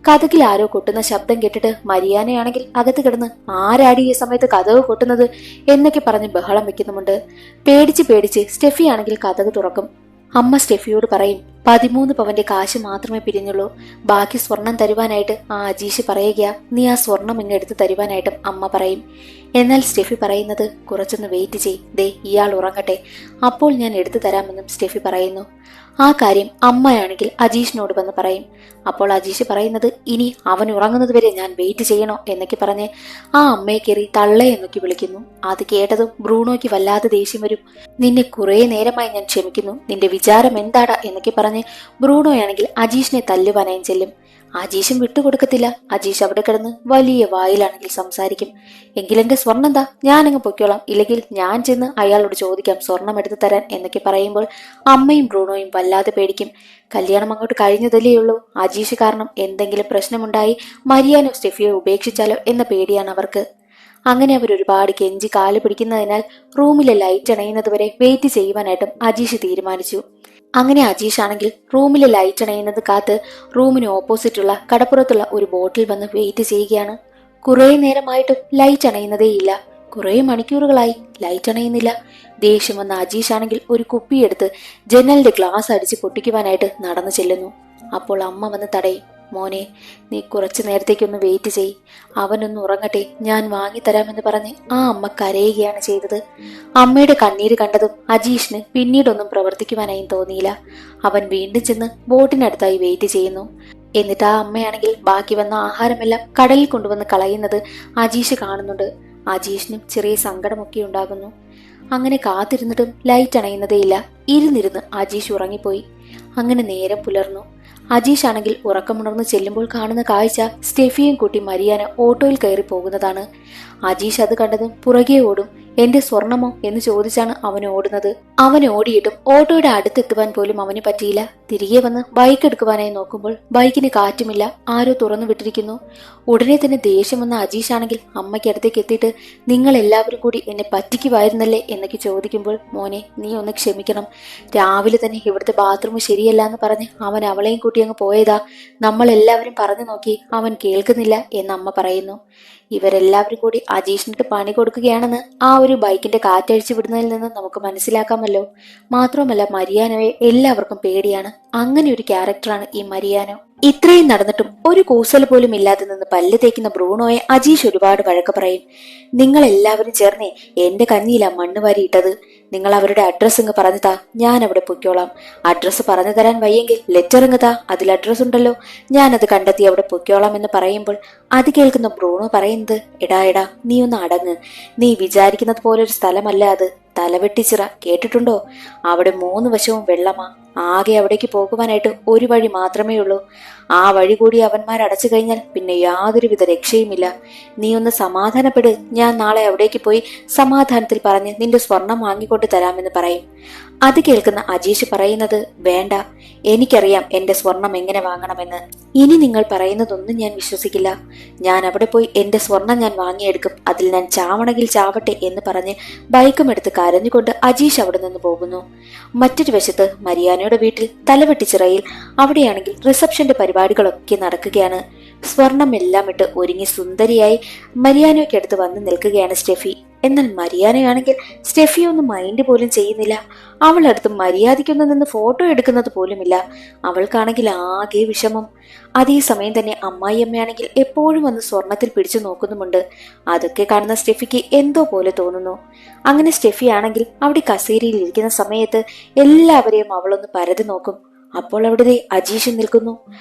കതകിൽ ആരോ കൊട്ടുന്ന ശബ്ദം കേട്ടിട്ട് മരിയാനയാണെങ്കിൽ അകത്ത് കിടന്ന് ആരാടി ഈ സമയത്ത് കതക് കൊട്ടുന്നത് എന്നൊക്കെ പറഞ്ഞ് ബഹളം വെക്കുന്നുമുണ്ട്. പേടിച്ച് സ്റ്റെഫി ആണെങ്കിൽ കതക് തുറക്കും. അമ്മ സ്റ്റെഫിയോട് പറയും, 13 പവന്റെ കാശ് മാത്രമേ പിരിഞ്ഞുള്ളൂ, ബാക്കി സ്വർണം തരുവാനായിട്ട് ആ അജീഷ് പറയുക, നീ ആ സ്വർണം ഇങ്ങെടുത്ത് തരുവാനായിട്ടും അമ്മ പറയും. എന്നാൽ സ്റ്റെഫി പറയുന്നത്, കുറച്ചൊന്ന് വെയിറ്റ് ചെയ്, ദേ ഇയാൾ ഉറങ്ങട്ടെ, അപ്പോൾ ഞാൻ എടുത്തു തരാമെന്നും സ്റ്റെഫി പറയുന്നു. ആ കാര്യം അമ്മയാണെങ്കിൽ അജീഷിനോട് വന്ന് പറയും. അപ്പോൾ അജീഷ് പറയുന്നത്, ഇനി അവൻ ഉറങ്ങുന്നത് വരെ ഞാൻ വെയിറ്റ് ചെയ്യണോ എന്നൊക്കെ പറഞ്ഞ് ആ അമ്മയെ കയറി തള്ളേ എന്നൊക്കെ വിളിക്കുന്നു. അത് കേട്ടതും ബ്രൂണോയ്ക്ക് വല്ലാതെ ദേഷ്യം വരും. നിന്നെ കുറെ നേരമായി ഞാൻ ക്ഷമിക്കുന്നു, നിന്റെ വിചാരം എന്താടാ എന്നൊക്കെ പറഞ്ഞ് ബ്രൂണോയാണെങ്കിൽ അജീഷിനെ തല്ലുവാനായും ചെല്ലും. അജീഷും വിട്ടുകൊടുക്കത്തില്ല. അജീഷ് അവിടെ കിടന്ന് വലിയ വായിലാണെങ്കിൽ സംസാരിക്കും. എങ്കിലെന്റെ സ്വർണ്ണം എന്താ, ഞാനങ്ങ് പൊയ്ക്കോളാം, ഇല്ലെങ്കിൽ ഞാൻ ചെന്ന് അയാളോട് ചോദിക്കാം സ്വർണം എടുത്തു തരാൻ എന്നൊക്കെ പറയുമ്പോൾ അമ്മയും ബ്രൂണോയും വല്ലാതെ പേടിക്കും. കല്യാണം അങ്ങോട്ട് കഴിഞ്ഞതല്ലേ ഉള്ളൂ, അജീഷ് കാരണം എന്തെങ്കിലും പ്രശ്നമുണ്ടായി മരിയാനോ സ്റ്റെഫിയോ ഉപേക്ഷിച്ചാലോ എന്ന പേടിയാണ് അവർക്ക്. അങ്ങനെ അവർ ഒരുപാട് കെഞ്ചി കാല് പിടിക്കുന്നതിനാൽ റൂമിലെ ലൈറ്റ് അണയുന്നതുവരെ വെയിറ്റ് ചെയ്യുവാനായിട്ടും അജീഷ് തീരുമാനിച്ചു. അങ്ങനെ അജീഷ് ആണെങ്കിൽ റൂമിലെ ലൈറ്റ് അണയുന്നത് കാത്ത് റൂമിന് ഓപ്പോസിറ്റുള്ള കടപ്പുറത്തുള്ള ഒരു ബോട്ടിൽ വന്ന് വെയിറ്റ് ചെയ്യുകയാണ്. കുറെ നേരമായിട്ടും ലൈറ്റ് അണയുന്നതേയില്ല. കുറെ മണിക്കൂറുകളായി ലൈറ്റ് അണയുന്നില്ല. ദേഷ്യം വന്ന അജീഷ് ആണെങ്കിൽ ഒരു കുപ്പിയെടുത്ത് ജനലിന്റെ ഗ്ലാസ് അടിച്ച് പൊട്ടിക്കുവാനായിട്ട് നടന്നു ചെല്ലുന്നു. അപ്പോൾ അമ്മ വന്ന് തടയും. മോനെ, നീ കുറച്ചു നേരത്തേക്കൊന്ന് വെയിറ്റ് ചെയ്, അവനൊന്ന് ഉറങ്ങട്ടെ, ഞാൻ വാങ്ങിത്തരാമെന്ന് പറഞ്ഞ് ആ അമ്മ കരയുകയാണ് ചെയ്തത്. അമ്മയുടെ കണ്ണീര് കണ്ടതും അജീഷിന് പിന്നീടൊന്നും പ്രവർത്തിക്കുവാനായും തോന്നിയില്ല. അവൻ വീണ്ടും ചെന്ന് ബോട്ടിനടുത്തായി വെയിറ്റ് ചെയ്യുന്നു. എന്നിട്ട് ആ അമ്മയാണെങ്കിൽ ബാക്കി വന്ന ആഹാരമെല്ലാം കടലിൽ കൊണ്ടുവന്ന് കളയുന്നത് അജീഷ് കാണുന്നുണ്ട്. അജീഷിനും ചെറിയ സങ്കടമൊക്കെ ഉണ്ടാകുന്നു. അങ്ങനെ കാത്തിരുന്നിട്ടും ലൈറ്റ് അണയുന്നതേയില്ല. ഇരുന്നിരുന്ന് അജീഷ് ഉറങ്ങിപ്പോയി. അങ്ങനെ നേരം പുലർന്നു. അജീഷ് ആണെങ്കിൽ ഉറക്കമുണർന്ന് ചെല്ലുമ്പോൾ കാണുന്ന കാഴ്ച സ്റ്റെഫിയും കൂട്ടി മരിയാന ഓട്ടോയിൽ കയറി പോകുന്നതാണ്. അജീഷ് അത് കണ്ടതും പുറകെ ഓടും. എന്റെ സ്വർണമോ എന്ന് ചോദിച്ചാണ് അവൻ ഓടുന്നത്. അവൻ ഓടിയിട്ടും ഓട്ടോയുടെ അടുത്തെത്തുവാൻ പോലും അവന് പറ്റിയില്ല. തിരികെ വന്ന് ബൈക്ക് എടുക്കുവാനായി നോക്കുമ്പോൾ ബൈക്കിന് കാറ്റുമില്ല, ആരോ തുറന്നു വിട്ടിരിക്കുന്നു. ഉടനെ തന്നെ ദേഷ്യം വന്ന അജീഷ് ആണെങ്കിൽ അമ്മയ്ക്ക് അടുത്തേക്ക് എത്തിയിട്ട് നിങ്ങൾ എല്ലാവരും കൂടി എന്നെ പറ്റിക്കുമായിരുന്നല്ലേ എന്നൊക്കെ ചോദിക്കുമ്പോൾ, മോനെ നീ ഒന്ന് ക്ഷമിക്കണം, രാവിലെ തന്നെ ഇവിടുത്തെ ബാത്റൂം ശരിയല്ല എന്ന് പറഞ്ഞ് അവൻ അവളെയും കൂട്ടി അങ്ങ് പോയതാ. നമ്മൾ എല്ലാവരും പറഞ്ഞു നോക്കി, അവൻ കേൾക്കുന്നില്ല എന്ന് അമ്മ പറയുന്നു. ഇവരെല്ലാവരും കൂടി അജീഷിനിട്ട് പണി കൊടുക്കുകയാണെന്ന് ആ ഒരു ബൈക്കിന്റെ കാറ്റഴിച്ചു വിടുന്നതിൽ നിന്ന് നമുക്ക് മനസ്സിലാക്കാമല്ലോ. മാത്രമല്ല മരിയാനോയെ എല്ലാവർക്കും പേടിയാണ്. അങ്ങനെ ഒരു ക്യാരക്ടറാണ് ഈ മരിയാനോ. ഇത്രയും നടന്നിട്ടും ഒരു കൂസൽ പോലും ഇല്ലാതെ നിന്ന് പല്ല് തേക്കുന്ന ബ്രൂണോയെ അജീഷ് ഒരുപാട് വഴക്ക് പറയും. നിങ്ങൾ എല്ലാവരും ചേർന്നേ എന്റെ കഞ്ഞിയിലാ മണ്ണ് വാരിയിട്ടത്. നിങ്ങൾ അവരുടെ അഡ്രസ് ഇങ്ങ് പറഞ്ഞു താ, ഞാൻ അവിടെ പൊയ്ക്കോളാം. അഡ്രസ്സ് പറഞ്ഞു തരാൻ വയ്യെങ്കിൽ ലെറ്റർ ഇങ്ങ് താ, അതിൽ അഡ്രസ് ഉണ്ടല്ലോ, ഞാനത് കണ്ടെത്തി അവിടെ പൊയ്ക്കോളാം എന്ന് പറയുമ്പോൾ അത് കേൾക്കുന്ന ബ്രൂണോ പറയുന്നത്, എടാ നീ ഒന്ന് അടങ്ങ്. നീ വിചാരിക്കുന്നത് പോലൊരു സ്ഥലമല്ല അത്. തലവെട്ടിച്ചിറ കേട്ടിട്ടുണ്ടോ? അവിടെ 3 വശവും വെള്ളമാ. ആകെ അവിടേക്ക് പോകുവാനായിട്ട് ഒരു വഴി മാത്രമേ ഉള്ളൂ. ആ വഴി കൂടി അവന്മാരടച്ചു കഴിഞ്ഞാൽ പിന്നെ യാതൊരുവിധ രക്ഷയുമില്ല. നീ ഒന്ന് സമാധാനപ്പെട്. ഞാൻ നാളെ അവിടേക്ക് പോയി സമാധാനത്തിൽ പറഞ്ഞ് നിന്റെ സ്വർണം വാങ്ങിക്കൊണ്ട് തരാമെന്ന് പറയും. അത് കേൾക്കുന്ന അജീഷ് പറയുന്നത്, വേണ്ട, എനിക്കറിയാം എന്റെ സ്വർണം എങ്ങനെ വാങ്ങണമെന്ന്. ഇനി നിങ്ങൾ പറയുന്നതൊന്നും ഞാൻ വിശ്വസിക്കില്ല. ഞാൻ അവിടെ പോയി എന്റെ സ്വർണം ഞാൻ വാങ്ങിയെടുക്കും. അതിൽ ഞാൻ ചാവണമെങ്കിൽ ചാവട്ടെ എന്ന് പറഞ്ഞ് ബൈക്കും എടുത്ത് കരഞ്ഞുകൊണ്ട് അജീഷ് അവിടെ നിന്ന് പോകുന്നു. മറ്റൊരു വശത്ത് മരിയാനയുടെ വീട്ടിൽ തലവെട്ടിച്ചിറയിൽ അവിടെയാണെങ്കിൽ റിസപ്ഷന്റെ പരിപാടികളൊക്കെ നടക്കുകയാണ്. സ്വർണം എല്ലാം ഇട്ട് ഒരുങ്ങി സുന്ദരിയായി മരിയാനയ്ക്കടുത്ത് വന്ന് നിൽക്കുകയാണ് സ്റ്റെഫി. എന്നാൽ മരിയാനയാണെങ്കിൽ സ്റ്റെഫി ഒന്നും മൈൻഡ് പോലും ചെയ്യുന്നില്ല. അവളടുത്ത് മര്യാദയ്ക്കൊന്നും നിന്ന് ഫോട്ടോ എടുക്കുന്നത് പോലുമില്ല. അവൾക്കാണെങ്കിൽ ആകെ വിഷമം. അതേസമയം തന്നെ അമ്മായിയമ്മയാണെങ്കിൽ എപ്പോഴും വന്ന് സ്വർണത്തിൽ പിടിച്ചു നോക്കുന്നുമുണ്ട്. അതൊക്കെ കാണുന്ന സ്റ്റെഫിക്ക് എന്തോ പോലെ തോന്നുന്നു. അങ്ങനെ സ്റ്റെഫി ആണെങ്കിൽ അവിടെ കസേരയിൽ ഇരിക്കുന്ന സമയത്ത് എല്ലാവരെയും അവളൊന്ന് പരതി നോക്കും. അപ്പോൾ അവിടെ അജീഷ് നിൽക്കുന്നു.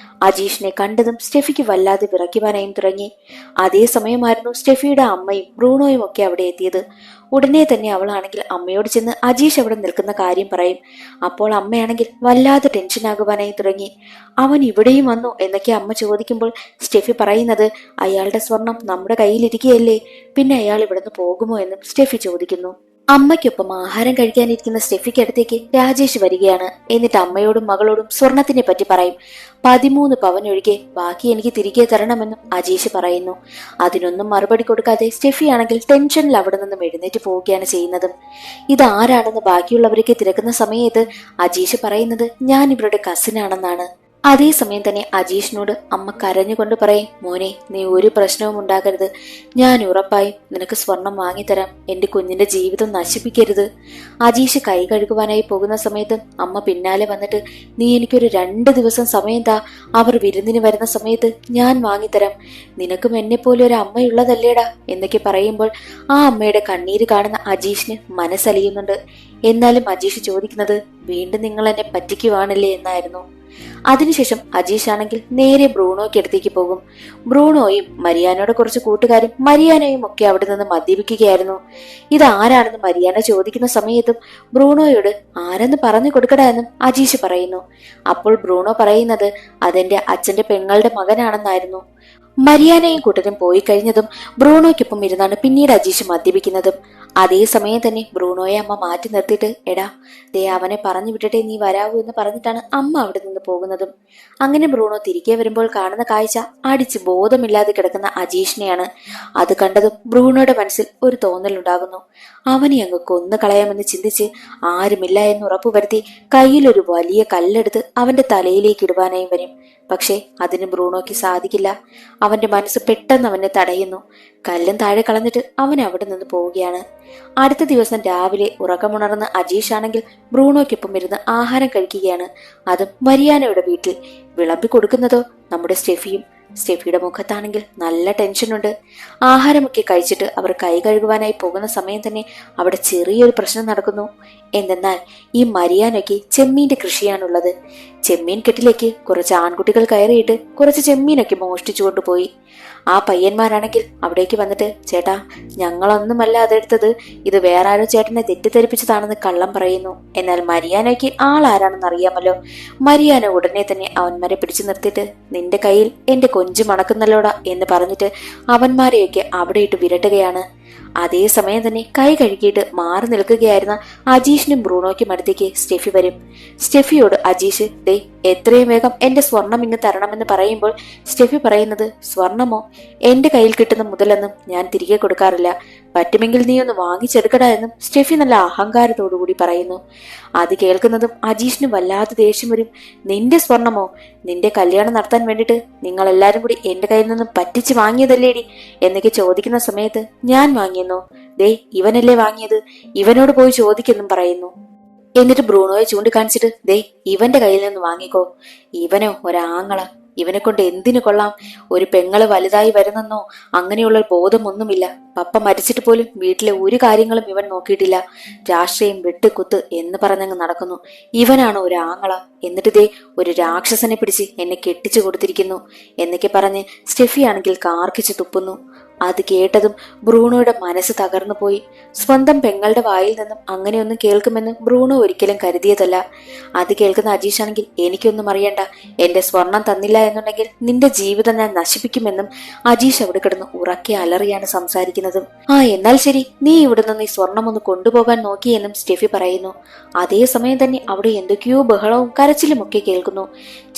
അജീഷിനെ കണ്ടതും സ്റ്റെഫിക്ക് വല്ലാതെ വിറയ്ക്കുവാനായും തുടങ്ങി. അതേസമയമായിരുന്നു സ്റ്റെഫിയുടെ അമ്മയും ബ്രൂണോയും ഒക്കെ അവിടെ എത്തിയത്. ഉടനെ തന്നെ അവളാണെങ്കിൽ അമ്മയോട് ചെന്ന് അജീഷ് അവിടെ നിൽക്കുന്ന കാര്യം പറയും. അപ്പോൾ അമ്മയാണെങ്കിൽ വല്ലാതെ ടെൻഷനാകുവാനായി തുടങ്ങി. അവൻ ഇവിടെയും വന്നു എന്നൊക്കെ അമ്മ ചോദിക്കുമ്പോൾ സ്റ്റെഫി പറയുന്നത്, അയാളുടെ സ്വർണം നമ്മുടെ കയ്യിലിരിക്കുകയല്ലേ, പിന്നെ അയാൾ ഇവിടുന്ന് പോകുമോ എന്നും സ്റ്റെഫി ചോദിക്കുന്നു. അമ്മയ്ക്കൊപ്പം ആഹാരം കഴിക്കാനിരിക്കുന്ന സ്റ്റെഫിക്ക് അടുത്തേക്ക് രാജേഷ് വരികയാണ്. എന്നിട്ട് അമ്മയോടും മകളോടും സ്വർണത്തിനെ പറ്റി പറയും. 13 പവൻ ഒഴികെ ബാക്കി എനിക്ക് തിരികെ തരണമെന്നും അജീഷ് പറയുന്നു. അതിനൊന്നും മറുപടി കൊടുക്കാതെ സ്റ്റെഫി ആണെങ്കിൽ ടെൻഷനിൽ അവിടെ നിന്നും എഴുന്നേറ്റ് പോവുകയാണ് ചെയ്യുന്നത്. ഇതാരാണെന്ന് ബാക്കിയുള്ളവരൊക്കെ തിരക്കുന്ന സമയത്ത് അജീഷ് പറയുന്നത് ഞാൻ ഇവരുടെ കസിനാണെന്നാണ്. അതേസമയം തന്നെ അജീഷിനോട് അമ്മ കരഞ്ഞുകൊണ്ട് പറയും, മോനെ നീ ഒരു പ്രശ്നവും ഉണ്ടാകരുത്. ഞാൻ ഉറപ്പായും നിനക്ക് സ്വർണം വാങ്ങിത്തരാം. എന്റെ കുഞ്ഞിന്റെ ജീവിതം നശിപ്പിക്കരുത്. അജീഷ് കൈ കഴുകുവാനായി പോകുന്ന സമയത്ത് അമ്മ പിന്നാലെ വന്നിട്ട്, നീ എനിക്കൊരു 2 ദിവസം സമയം താ, അവർ വിരുന്നിന് വരുന്ന സമയത്ത് ഞാൻ വാങ്ങിത്തരാം. നിനക്കും എന്നെ പോലെ ഒരു അമ്മയുള്ളതല്ലേടാ എന്നൊക്കെ പറയുമ്പോൾ ആ അമ്മയുടെ കണ്ണീര് കാണുന്ന അജീഷിന് മനസ്സലിയുന്നുണ്ട്. എന്നാലും അജീഷ് ചോദിക്കുന്നത്, വീണ്ടും നിങ്ങൾ എന്നെ പറ്റിക്കുവാണല്ലേ എന്നായിരുന്നു. അതിനുശേഷം അജീഷ് ആണെങ്കിൽ നേരെ ബ്രൂണോയ്ക്ക് അടുത്തേക്ക് പോകും. ബ്രൂണോയും മരിയാനോടെ കുറച്ച് കൂട്ടുകാരും മരിയാനയും ഒക്കെ അവിടെ നിന്ന് മദ്യപിക്കുകയായിരുന്നു. ഇതാരാണെന്ന് മരിയാന ചോദിക്കുന്ന സമയത്തും ബ്രൂണോയോട് ആരെന്ന് പറഞ്ഞു കൊടുക്കടാ എന്നും അജീഷ് പറയുന്നു. അപ്പോൾ ബ്രൂണോ പറയുന്നത് അതെന്റെ അച്ഛന്റെ പെങ്ങളുടെ മകനാണെന്നായിരുന്നു. മരിയാനയും കൂട്ടരും പോയി കഴിഞ്ഞതും ബ്രൂണോയ്ക്കൊപ്പം ഇരുന്നാണ് പിന്നീട് അജീഷ് മദ്യപിക്കുന്നതും. അതേസമയം തന്നെ ബ്രൂണോയെ അമ്മ മാറ്റി നിർത്തിയിട്ട്, എടാ ദേ അവനെ പറഞ്ഞു വിട്ടിട്ടേ നീ വരാവൂ എന്ന് പറഞ്ഞിട്ടാണ് അമ്മ അവിടെ നിന്ന് പോകുന്നതും. അങ്ങനെ ബ്രൂണോ തിരികെ വരുമ്പോൾ കാണുന്ന കാഴ്ച അടിച്ച് ബോധമില്ലാതെ കിടക്കുന്ന അജീഷിനെയാണ്. അത് കണ്ടതും ബ്രൂണോയുടെ മനസ്സിൽ ഒരു തോന്നലുണ്ടാകുന്നു. അവനെ അങ്ങ് കൊന്നു കളയാമെന്ന് ചിന്തിച്ച് ആരുമില്ല എന്ന് ഉറപ്പുവരുത്തി കയ്യിലൊരു വലിയ കല്ലെടുത്ത് അവന്റെ തലയിലേക്ക് ഇടുവാനായും വരും. പക്ഷേ അതിന് ബ്രൂണോയ്ക്ക് സാധിക്കില്ല. അവന്റെ മനസ്സ് പെട്ടെന്ന് അവനെ തടയുന്നു. കല്ലും താഴെ കളഞ്ഞിട്ട് അവൻ അവിടെ നിന്ന് പോവുകയാണ്. അടുത്ത ദിവസം രാവിലെ ഉറക്കമുണർന്ന് അജീഷ് ആണെങ്കിൽ ബ്രൂണോയ്ക്കൊപ്പം ഇരുന്ന് ആഹാരം കഴിക്കുകയാണ്. അതും മരിയാനയുടെ വീട്ടിൽ. വിളമ്പി കൊടുക്കുന്നതോ നമ്മുടെ സ്റ്റെഫിയും. സ്റ്റെഫിയുടെ മുഖത്താണെങ്കിൽ നല്ല ടെൻഷനുണ്ട്. ആഹാരമൊക്കെ കഴിച്ചിട്ട് അവർ കൈ കഴുകുവാനായി പോകുന്ന സമയം തന്നെ അവിടെ ചെറിയൊരു പ്രശ്നം നടക്കുന്നു. എന്തെന്നാൽ ഈ മരിയാനൊക്കെ ചെമ്മീന്റെ കൃഷിയാണുള്ളത്. ചെമ്മീൻ കെട്ടിലേക്ക് കുറച്ച് ആൺകുട്ടികൾ കയറിയിട്ട് കുറച്ച് ചെമ്മീനൊക്കെ മോഷ്ടിച്ചു കൊണ്ടുപോയി. ആ പയ്യന്മാരാണെങ്കിൽ അവിടേക്ക് വന്നിട്ട്, ചേട്ടാ, ഞങ്ങളൊന്നുമല്ല അതെടുത്തത്, ഇത് വേറെ ആരോ ചേട്ടനെ തെറ്റിദ്ധരിപ്പിച്ചതാണെന്ന് കള്ളം പറയുന്നു. എന്നാൽ മരിയാനോയ്ക്ക് ആളാരാണെന്ന് അറിയാമല്ലോ. മരിയാന ഉടനെ തന്നെ അവന്മാരെ പിടിച്ചു നിർത്തിയിട്ട്, നിന്റെ കയ്യിൽ എന്റെ കൊഞ്ച് മണക്കുന്നല്ലോടാ എന്ന് പറഞ്ഞിട്ട് അവന്മാരെയൊക്കെ അവിടെ ഇട്ട് വിരട്ടുകയാണ്. അതേസമയം തന്നെ കൈ കഴുകിയിട്ട് മാറി നിൽക്കുകയായിരുന്ന അജീഷിനും ബ്രൂണോയ്ക്കും അടുത്തേക്ക് സ്റ്റെഫി വരും. സ്റ്റെഫിയോട് അജീഷ്, ദേ എത്രയും വേഗം എന്റെ സ്വർണം ഇങ്ങ് തരണമെന്ന് പറയുമ്പോൾ സ്റ്റെഫി പറയുന്നത്, സ്വർണമോ? എന്റെ കയ്യിൽ കിട്ടുന്ന മുതലൊന്നും ഞാൻ തിരികെ കൊടുക്കാറില്ല. പറ്റുമെങ്കിൽ നീ ഒന്ന് വാങ്ങിച്ചെടുക്കടാ എന്നും സ്റ്റെഫി നല്ല അഹങ്കാരത്തോടുകൂടി പറയുന്നു. അത് കേൾക്കുന്നതും അജീഷിന് വല്ലാതെ ദേഷ്യം വരും. നിന്റെ സ്വർണമോ? നിന്റെ കല്യാണം നടത്താൻ വേണ്ടിട്ട് നിങ്ങൾ എല്ലാരും കൂടി എന്റെ കയ്യിൽ നിന്നും പറ്റിച്ച് വാങ്ങിയതല്ലേടി എന്നൊക്കെ ചോദിക്കുന്ന സമയത്ത്, ഞാൻ വാങ്ങിയെന്നോ? ദേ ഇവനല്ലേ വാങ്ങിയത്, ഇവനോട് പോയി ചോദിക്കെന്നും പറയുന്നു. എന്നിട്ട് ബ്രൂണോയെ ചൂണ്ടിക്കാണിച്ചിട്ട്, ദേ ഇവന്റെ കയ്യിൽ നിന്ന് വാങ്ങിക്കോ. ഇവനോ ഒരാങ്ങള, ഇവനെ കൊണ്ട് എന്തിനു കൊള്ളാം? ഒരു പെങ്ങള് വലുതായി വരുന്നെന്നോ അങ്ങനെയുള്ള ബോധമൊന്നുമില്ല. പപ്പ മരിച്ചിട്ട് പോലും വീട്ടിലെ ഒരു കാര്യങ്ങളും ഇവൻ നോക്കിയിട്ടില്ല. രാഷ്ട്രീയം വെട്ടുകുത്ത് എന്ന് പറഞ്ഞങ്ങ് നടക്കുന്നു. ഇവനാണോ ഒരു ആങ്ങള? എന്നിട്ട് ദേ ഒരു രാക്ഷസനെ പിടിച്ച് എന്നെ കെട്ടിച്ചു കൊടുത്തിരിക്കുന്നു എന്നൊക്കെ പറഞ്ഞ് സ്റ്റെഫി ആണെങ്കിൽ കാർക്കിച്ച് തുപ്പുന്നു. അത് കേട്ടതും ബ്രൂണോയുടെ മനസ്സ് തകർന്നു പോയി. സ്വന്തം പെങ്ങളുടെ വായിൽ നിന്നും അങ്ങനെയൊന്നും കേൾക്കുമെന്ന് ബ്രൂണോ ഒരിക്കലും കരുതിയതല്ല. അത് കേൾക്കുന്ന അജീഷ് ആണെങ്കിൽ, എനിക്കൊന്നും അറിയണ്ട, എന്റെ സ്വർണം തന്നില്ല എന്നുണ്ടെങ്കിൽ നിന്റെ ജീവിതം ഞാൻ നശിപ്പിക്കുമെന്നും അജീഷ് അവിടെ കിടന്ന് ഉറക്കെ അലറിയാണ് സംസാരിക്കുന്നതും. എന്നാൽ ശരി, നീ ഇവിടെ നിന്ന് ഈ സ്വർണം ഒന്ന് കൊണ്ടുപോകാൻ നോക്കിയെന്നും സ്റ്റെഫി പറയുന്നു. അതേസമയം തന്നെ അവിടെ എന്തൊക്കെയോ ബഹളവും കരച്ചിലും ഒക്കെ കേൾക്കുന്നു.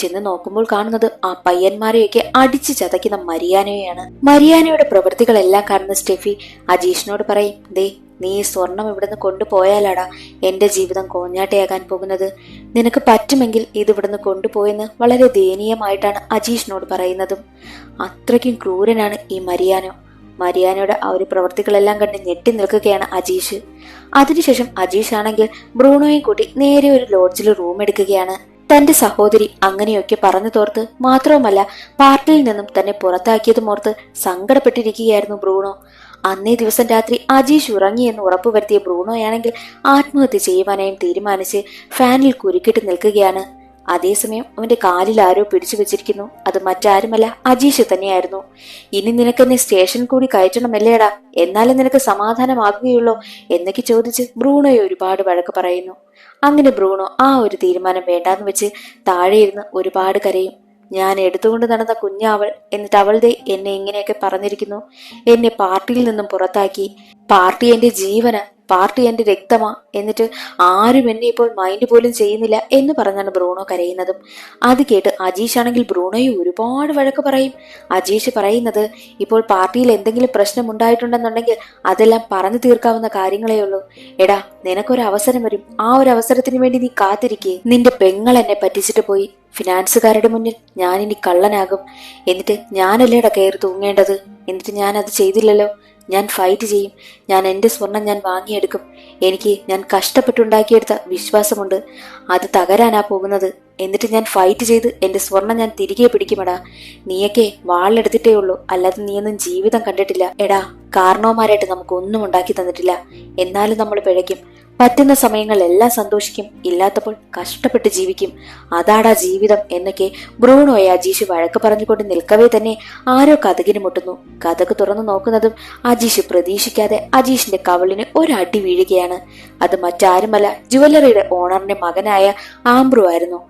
ചെന്ന് നോക്കുമ്പോൾ കാണുന്നത് ആ പയ്യന്മാരെയൊക്കെ അടിച്ചു ചതയ്ക്കുന്ന മരിയാനോയാണ്. മരിയാനയുടെ പ്രവൃത്തികളെല്ലാം കാണുന്ന സ്റ്റെഫി അജീഷിനോട് പറയും, ദേ നീ ഈ സ്വർണം ഇവിടുന്ന് കൊണ്ടുപോയാലാടാ എന്റെ ജീവിതം കോഞ്ഞാട്ടയാകാൻ പോകുന്നത്. നിനക്ക് പറ്റുമെങ്കിൽ ഇത് ഇവിടുന്ന് കൊണ്ടുപോയെന്ന് വളരെ ദയനീയമായിട്ടാണ് അജീഷിനോട് പറയുന്നതും. അത്രയ്ക്കും ക്രൂരനാണ് ഈ മരിയാനോ. മരിയാനയുടെ ആ ഒരു പ്രവൃത്തികളെല്ലാം കണ്ട് ഞെട്ടി നിൽക്കുകയാണ് അജീഷ്. അതിനുശേഷം അജീഷ് ആണെങ്കിൽ ബ്രൂണോയെ കൂട്ടി നേരെ ഒരു ലോഡ്ജിൽ റൂം എടുക്കുകയാണ്. തന്റെ സഹോദരി അങ്ങനെയൊക്കെ പറഞ്ഞു തോർത്ത്, മാത്രവുമല്ല പാർട്ടിയിൽ നിന്നും തന്നെ പുറത്താക്കിയതും ഓർത്ത് സങ്കടപ്പെട്ടിരിക്കുകയായിരുന്നു ബ്രൂണോ. അന്നേ ദിവസം രാത്രി അജീഷ് ഉറങ്ങിയെന്ന് ഉറപ്പുവരുത്തിയ ബ്രൂണോയാണെങ്കിൽ ആത്മഹത്യ ചെയ്യുവാനായും തീരുമാനിച്ച് ഫാനിൽ കുരുക്കിട്ട് നിൽക്കുകയാണ്. അതേസമയം അവന്റെ കാലിൽ ആരോ പിടിച്ചു വെച്ചിരിക്കുന്നു. അത് മറ്റാരുമല്ല, അജീഷ് തന്നെയായിരുന്നു. ഇനി നിനക്കെന്നെ സ്റ്റേഷൻ കൂടി കയറ്റണമല്ലേടാ, എന്നാലും നിനക്ക് സമാധാനമാകുകയുള്ളോ എന്നൊക്കെ ചോദിച്ച് ബ്രൂണോയെ ഒരുപാട് വഴക്ക് പറയുന്നു. അങ്ങനെ ബ്രൂണോ ആ ഒരു തീരുമാനം വേണ്ടാന്ന് വെച്ച് താഴെയിരുന്ന് ഒരുപാട് കരയും. ഞാൻ എടുത്തുകൊണ്ട് നടന്ന കുഞ്ഞാവൾ, എന്നിട്ട് അവളുടെ എന്നെ ഇങ്ങനെയൊക്കെ പറഞ്ഞിരിക്കുന്നു. എന്നെ പാർട്ടിയിൽ നിന്നും പുറത്താക്കി. പാർട്ടി എന്റെ ജീവന, പാർട്ടി എന്റെ രക്തമാ, എന്നിട്ട് ആരും എന്നെ ഇപ്പോൾ മൈൻഡ് പോലും ചെയ്യുന്നില്ല എന്ന് പറഞ്ഞാണ് ബ്രൂണോ കരയുന്നതും. അത് കേട്ട് അജീഷ് ആണെങ്കിൽ ബ്രൂണോയെ ഒരുപാട് വഴക്ക് പറയും. അജീഷ് പറയുന്നത്, ഇപ്പോൾ പാർട്ടിയിൽ എന്തെങ്കിലും പ്രശ്നം ഉണ്ടായിട്ടുണ്ടെന്നുണ്ടെങ്കിൽ അതെല്ലാം പറഞ്ഞു തീർക്കാവുന്ന കാര്യങ്ങളേ ഉള്ളൂ. എടാ, നിനക്കൊരു അവസരം വരും, ആ ഒരു അവസരത്തിന് വേണ്ടി നീ കാത്തിരിക്കേ. നിന്റെ പെങ്ങൾ എന്നെ പറ്റിച്ചിട്ട് പോയി. ഫിനാൻസുകാരുടെ മുന്നിൽ ഞാനിനി കള്ളനാകും. എന്നിട്ട് ഞാനല്ലേടാ കയറി തൂങ്ങേണ്ടത്. എന്നിട്ട് ഞാൻ അത് ചെയ്തില്ലല്ലോ. ഞാൻ ഫൈറ്റ് ചെയ്യും. ഞാൻ എന്റെ സ്വർണം ഞാൻ വാങ്ങിയെടുക്കും. എനിക്ക് ഞാൻ കഷ്ടപ്പെട്ടുണ്ടാക്കിയെടുത്ത വിശ്വാസമുണ്ട്, അത് തകരാനാ പോകുന്നത്. എന്നിട്ട് ഞാൻ ഫൈറ്റ് ചെയ്ത് എന്റെ സ്വർണം ഞാൻ തിരികെ പിടിക്കുമെടാ. നീയൊക്കെ വാളെടുത്തിട്ടേ ഉള്ളൂ, അല്ലാതെ നീയൊന്നും ജീവിതം കണ്ടിട്ടില്ല. എടാ, കാരണവന്മാരായിട്ട് നമുക്കൊന്നും ഉണ്ടാക്കി തന്നിട്ടില്ല. എന്നാലും നമ്മൾ പിഴയ്ക്കും. പറ്റുന്ന സമയങ്ങളിലെല്ലാം സന്തോഷിക്കും, ഇല്ലാത്തപ്പോൾ കഷ്ടപ്പെട്ട് ജീവിക്കും. അതാടാ ജീവിതം എന്നൊക്കെ ബ്രൂണോയെ അജീഷ് വഴക്ക് പറഞ്ഞുകൊണ്ട് നിൽക്കവേ തന്നെ ആരോ കതകിന് മുട്ടുന്നു. കതക് തുറന്നു നോക്കുന്നതും അജീഷ് പ്രതീക്ഷിക്കാതെ അജീഷിന്റെ കവളിന് ഒരടി വീഴുകയാണ്. അത് മറ്റാരുമല്ല, ജുവല്ലറിയുടെ ഓണറിന്റെ മകനായ ആംബ്രു ആയിരുന്നു.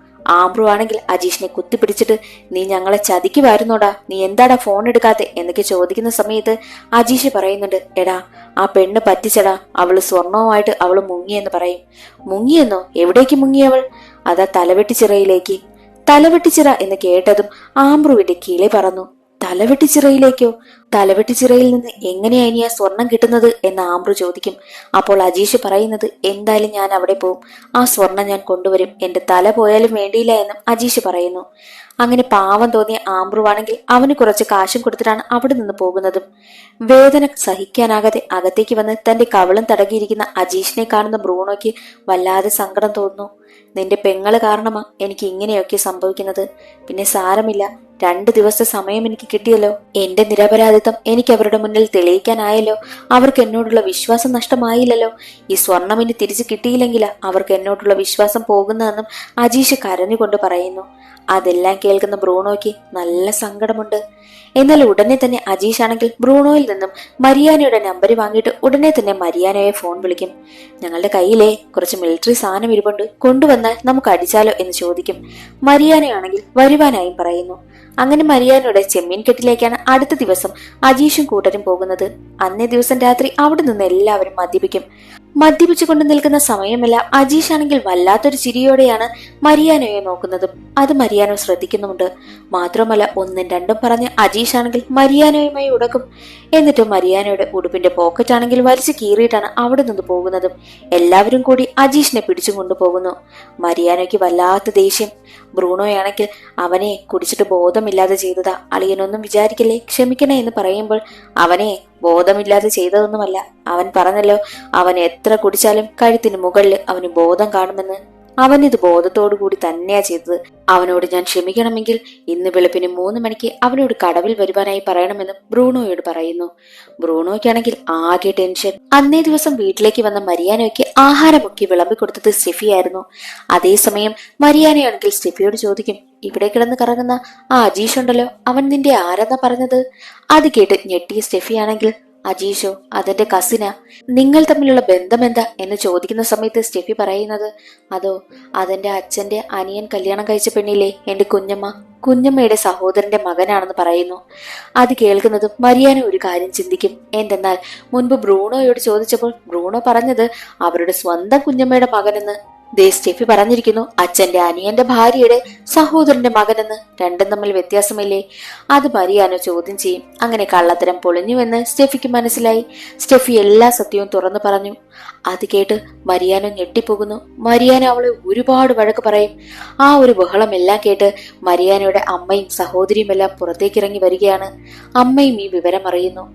ആംബ്രു ആണെങ്കിൽ അജീഷിനെ കുത്തിപ്പിടിച്ചിട്ട്, നീ ഞങ്ങളെ ചതിക്കുമായിരുന്നോടാ, നീ എന്താടാ ഫോൺ എടുക്കാത്തെ എന്നൊക്കെ ചോദിക്കുന്ന സമയത്ത് അജീഷ് പറയുന്നുണ്ട്, എടാ ആ പെണ്ണ് പറ്റിച്ചടാ, അവള് സ്വർണവുമായിട്ട് അവള് മുങ്ങിയെന്ന് പറയും. മുങ്ങിയെന്നോ? എവിടേക്ക് മുങ്ങിയവൾ? അതാ തലവെട്ടിച്ചിറയിലേക്ക്. തലവെട്ടിച്ചിറ എന്ന് കേട്ടതും ആംബ്രുവിന്റെ കിളി പറന്നു. തലവെട്ടിച്ചിറയിലേക്കോ? തലവെട്ടിച്ചിറയിൽ നിന്ന് എങ്ങനെയാ ഇനി ആ സ്വർണം കിട്ടുന്നത് എന്ന് ആംബ്രു ചോദിക്കും. അപ്പോൾ അജീഷ് പറയുന്നത്, എന്തായാലും ഞാൻ അവിടെ പോവും, ആ സ്വർണം ഞാൻ കൊണ്ടുവരും, എന്റെ തല പോയാലും വേണ്ടിയില്ല എന്നും അജീഷ് പറയുന്നു. അങ്ങനെ പാവം തോന്നിയ ആംബ്രുവാണെങ്കിൽ അവന് കുറച്ച് കാശും കൊടുത്തിട്ടാണ് അവിടെ നിന്ന് പോകുന്നതും. വേദന സഹിക്കാനാകാതെ അകത്തേക്ക് വന്ന് തന്റെ കവളും തടകിയിരിക്കുന്ന അജീഷിനെ കാണുന്ന ബ്രൂണോയ്ക്ക് വല്ലാതെ സങ്കടം തോന്നുന്നു. നിന്റെ പെങ്ങള് കാരണമാ എനിക്ക് ഇങ്ങനെയൊക്കെ സംഭവിക്കുന്നത്. പിന്നെ സാരമില്ല, 2 ദിവസത്തെ സമയം എനിക്ക് കിട്ടിയല്ലോ. എന്റെ നിരപരാധിത്വം എനിക്ക് അവരുടെ മുന്നിൽ തെളിയിക്കാനായല്ലോ. അവർക്ക് എന്നോടുള്ള വിശ്വാസം നഷ്ടമായില്ലല്ലോ. ഈ സ്വർണം ഇനി തിരിച്ചു കിട്ടിയില്ലെങ്കിലാ അവർക്ക് എന്നോടുള്ള വിശ്വാസം പോകുന്നതെന്നും അജീഷ് കരഞ്ഞുകൊണ്ട് പറയുന്നു. അതെല്ലാം കേൾക്കുന്ന ബ്രൂണോയ്ക്ക് നല്ല സങ്കടമുണ്ട്. എന്നാൽ ഉടനെ തന്നെ അജീഷ് ആണെങ്കിൽ ബ്രൂണോയിൽ നിന്നും മരിയാനയുടെ നമ്പർ വാങ്ങിയിട്ട് ഉടനെ തന്നെ മരിയാനയെ ഫോൺ വിളിക്കും. ഞങ്ങളുടെ കയ്യിലെ കുറച്ച് മിലിറ്ററി സാധനം ഇരിപ്പുണ്ട്, കൊണ്ടുവന്നാൽ നമുക്ക് അടിച്ചാലോ എന്ന് ചോദിക്കും. മരിയാനയാണെങ്കിൽ വരുവാനായും പറയുന്നു. അങ്ങനെ മരിയാനയുടെ ചെമ്മീൻ കെട്ടിലേക്കാണ് അടുത്ത ദിവസം അജീഷും കൂട്ടരും പോകുന്നത്. അന്നേ ദിവസം രാത്രി അവിടെ നിന്ന് എല്ലാവരും മദ്യപിക്കും. മദ്യപിച്ചുകൊണ്ട് നിൽക്കുന്ന സമയമല്ല അജീഷ് ആണെങ്കിൽ വല്ലാത്തൊരു ചിരിയോടെയാണ് മരിയാനയെ നോക്കുന്നതും. അത് മരിയാനോ ശ്രദ്ധിക്കുന്നുമുണ്ട്. മാത്രമല്ല 1ഉം 2ഉം പറഞ്ഞ് അജീഷ് ആണെങ്കിൽ മരിയാനയുമായി ഉടക്കും. എന്നിട്ട് മരിയാനയുടെ ഉടുപ്പിന്റെ പോക്കറ്റ് ആണെങ്കിൽ വലിച്ചു കീറിയിട്ടാണ് അവിടെ നിന്ന് പോകുന്നതും. എല്ലാവരും കൂടി അജീഷിനെ പിടിച്ചും കൊണ്ടുപോകുന്നു. മരിയാനയ്ക്ക് വല്ലാത്ത ദേഷ്യം. ബ്രൂണോയാണെങ്കിൽ അവനെ കുടിച്ചിട്ട് ബോധമില്ലാതെ ചെയ്തതാ, അളിയനൊന്നും വിചാരിക്കല്ലേ, ക്ഷമിക്കണേ എന്ന് പറയുമ്പോൾ അവനെ ബോധമില്ലാതെ ചെയ്തതൊന്നുമല്ല. അവൻ പറഞ്ഞല്ലോ, അവൻ എത്ര കുടിച്ചാലും കഴുത്തിന് മുകളിൽ അവന് ബോധം കാണുമെന്ന്. അവനിത് ബോധത്തോടു കൂടി തന്നെയാ ചെയ്തത്. അവനോട് ഞാൻ ക്ഷമിക്കണമെങ്കിൽ ഇന്ന് വെളുപ്പിന് 3 മണിക്ക് അവനോട് കടവിൽ വരുവാനായി പറയണമെന്നും ബ്രൂണോയോട് പറയുന്നു. ബ്രൂണോയ്ക്കാണെങ്കിൽ ആകെ ടെൻഷൻ. അന്നേ ദിവസം വീട്ടിലേക്ക് വന്ന മരിയാനോയ്ക്ക് ആഹാരമൊക്കെ വിളമ്പിക്കൊടുത്തത് സ്റ്റെഫിയായിരുന്നു. അതേസമയം മരിയാനയാണെങ്കിൽ സ്റ്റെഫിയോട് ചോദിക്കും, ഇവിടെ കിടന്ന് കറങ്ങുന്ന ആ അജീഷ് ഉണ്ടല്ലോ, അവൻ നിന്റെ ആരെന്നാ പറഞ്ഞത്? അത് കേട്ട് ഞെട്ടിയ സ്റ്റെഫിയാണെങ്കിൽ, അജീഷോ, അതെന്റെ കസിനാ, നിങ്ങൾ തമ്മിലുള്ള ബന്ധം എന്താ എന്ന് ചോദിക്കുന്ന സമയത്ത് സ്റ്റെഫി പറയുന്നത്, അതോ അതെന്റെ അച്ഛന്റെ അനിയൻ കല്യാണം കഴിച്ച പെണ്ണില്ലേ എന്റെ കുഞ്ഞമ്മയുടെ സഹോദരന്റെ മകനാണെന്ന് പറയുന്നു. അത് കേൾക്കുന്നതും മരിയാന ഒരു കാര്യം ചിന്തിക്കും. എന്തെന്നാൽ മുൻപ് ബ്രൂണോയോട് ചോദിച്ചപ്പോൾ ബ്രൂണോ പറഞ്ഞത് അവരുടെ സ്വന്തം കുഞ്ഞമ്മയുടെ മകനെന്ന്. സ്റ്റെഫി പറഞ്ഞിരിക്കുന്നു അച്ഛന്റെ അനിയന്റെ ഭാര്യയുടെ സഹോദരന്റെ മകനെന്ന്. രണ്ടും തമ്മിൽ വ്യത്യാസമില്ലേ? അത് മരിയാനോ ചോദ്യം ചെയ്യും. അങ്ങനെ കള്ളത്തരം പൊളിഞ്ഞുവെന്ന് സ്റ്റെഫിക്ക് മനസ്സിലായി. സ്റ്റെഫി എല്ലാ സത്യവും തുറന്നു പറഞ്ഞു. അത് കേട്ട് മരിയാനോ ഞെട്ടിപ്പോകുന്നു. മരിയാനോ അവളെ ഒരുപാട് വഴക്ക് പറയും. ആ ഒരു ബഹളം എല്ലാം കേട്ട് മരിയാനയുടെ അമ്മയും സഹോദരിയും എല്ലാം പുറത്തേക്കിറങ്ങി വരികയാണ്. അമ്മയും ഈ വിവരം അറിയുന്നു.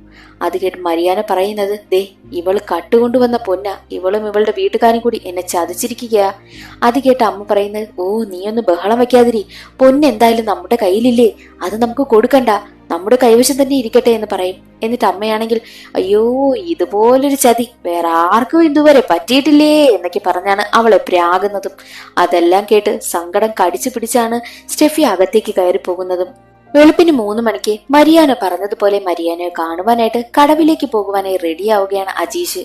അത് കേട്ട് മരിയാന പറയുന്നത്, ദേ ഇവള് കട്ടുകൊണ്ടുവന്ന പൊന്ന, ഇവളും ഇവളുടെ വീട്ടുകാരും കൂടി എന്നെ ചതിച്ചിരിക്കുക. അത് കേട്ട് അമ്മ പറയുന്നത്, ഓ നീയൊന്ന് ബഹളം വെക്കാതിരി, പൊന്നെന്തായാലും നമ്മുടെ കയ്യിലില്ലേ, അത് നമുക്ക് കൊടുക്കണ്ട, നമ്മുടെ കൈവശം തന്നെ ഇരിക്കട്ടെ എന്ന് പറയും. എന്നിട്ട് അമ്മയാണെങ്കിൽ, അയ്യോ ഇതുപോലൊരു ചതി വേറെ ആർക്കും ഇതുവരെ പറ്റിയിട്ടില്ലേ എന്നൊക്കെ പറഞ്ഞാണ് അവളെ പ്രാകുന്നതും. അതെല്ലാം കേട്ട് സങ്കടം കടിച്ചു പിടിച്ചാണ് സ്റ്റെഫി അകത്തേക്ക് കയറി പോകുന്നതും. വെളുപ്പിന് 3 മണിക്ക് മരിയാന പറഞ്ഞതുപോലെ മരിയാനയെ കാണുവാനായിട്ട് കടവിലേക്ക് പോകുവാനായി റെഡിയാവുകയാണ് അജീഷ്.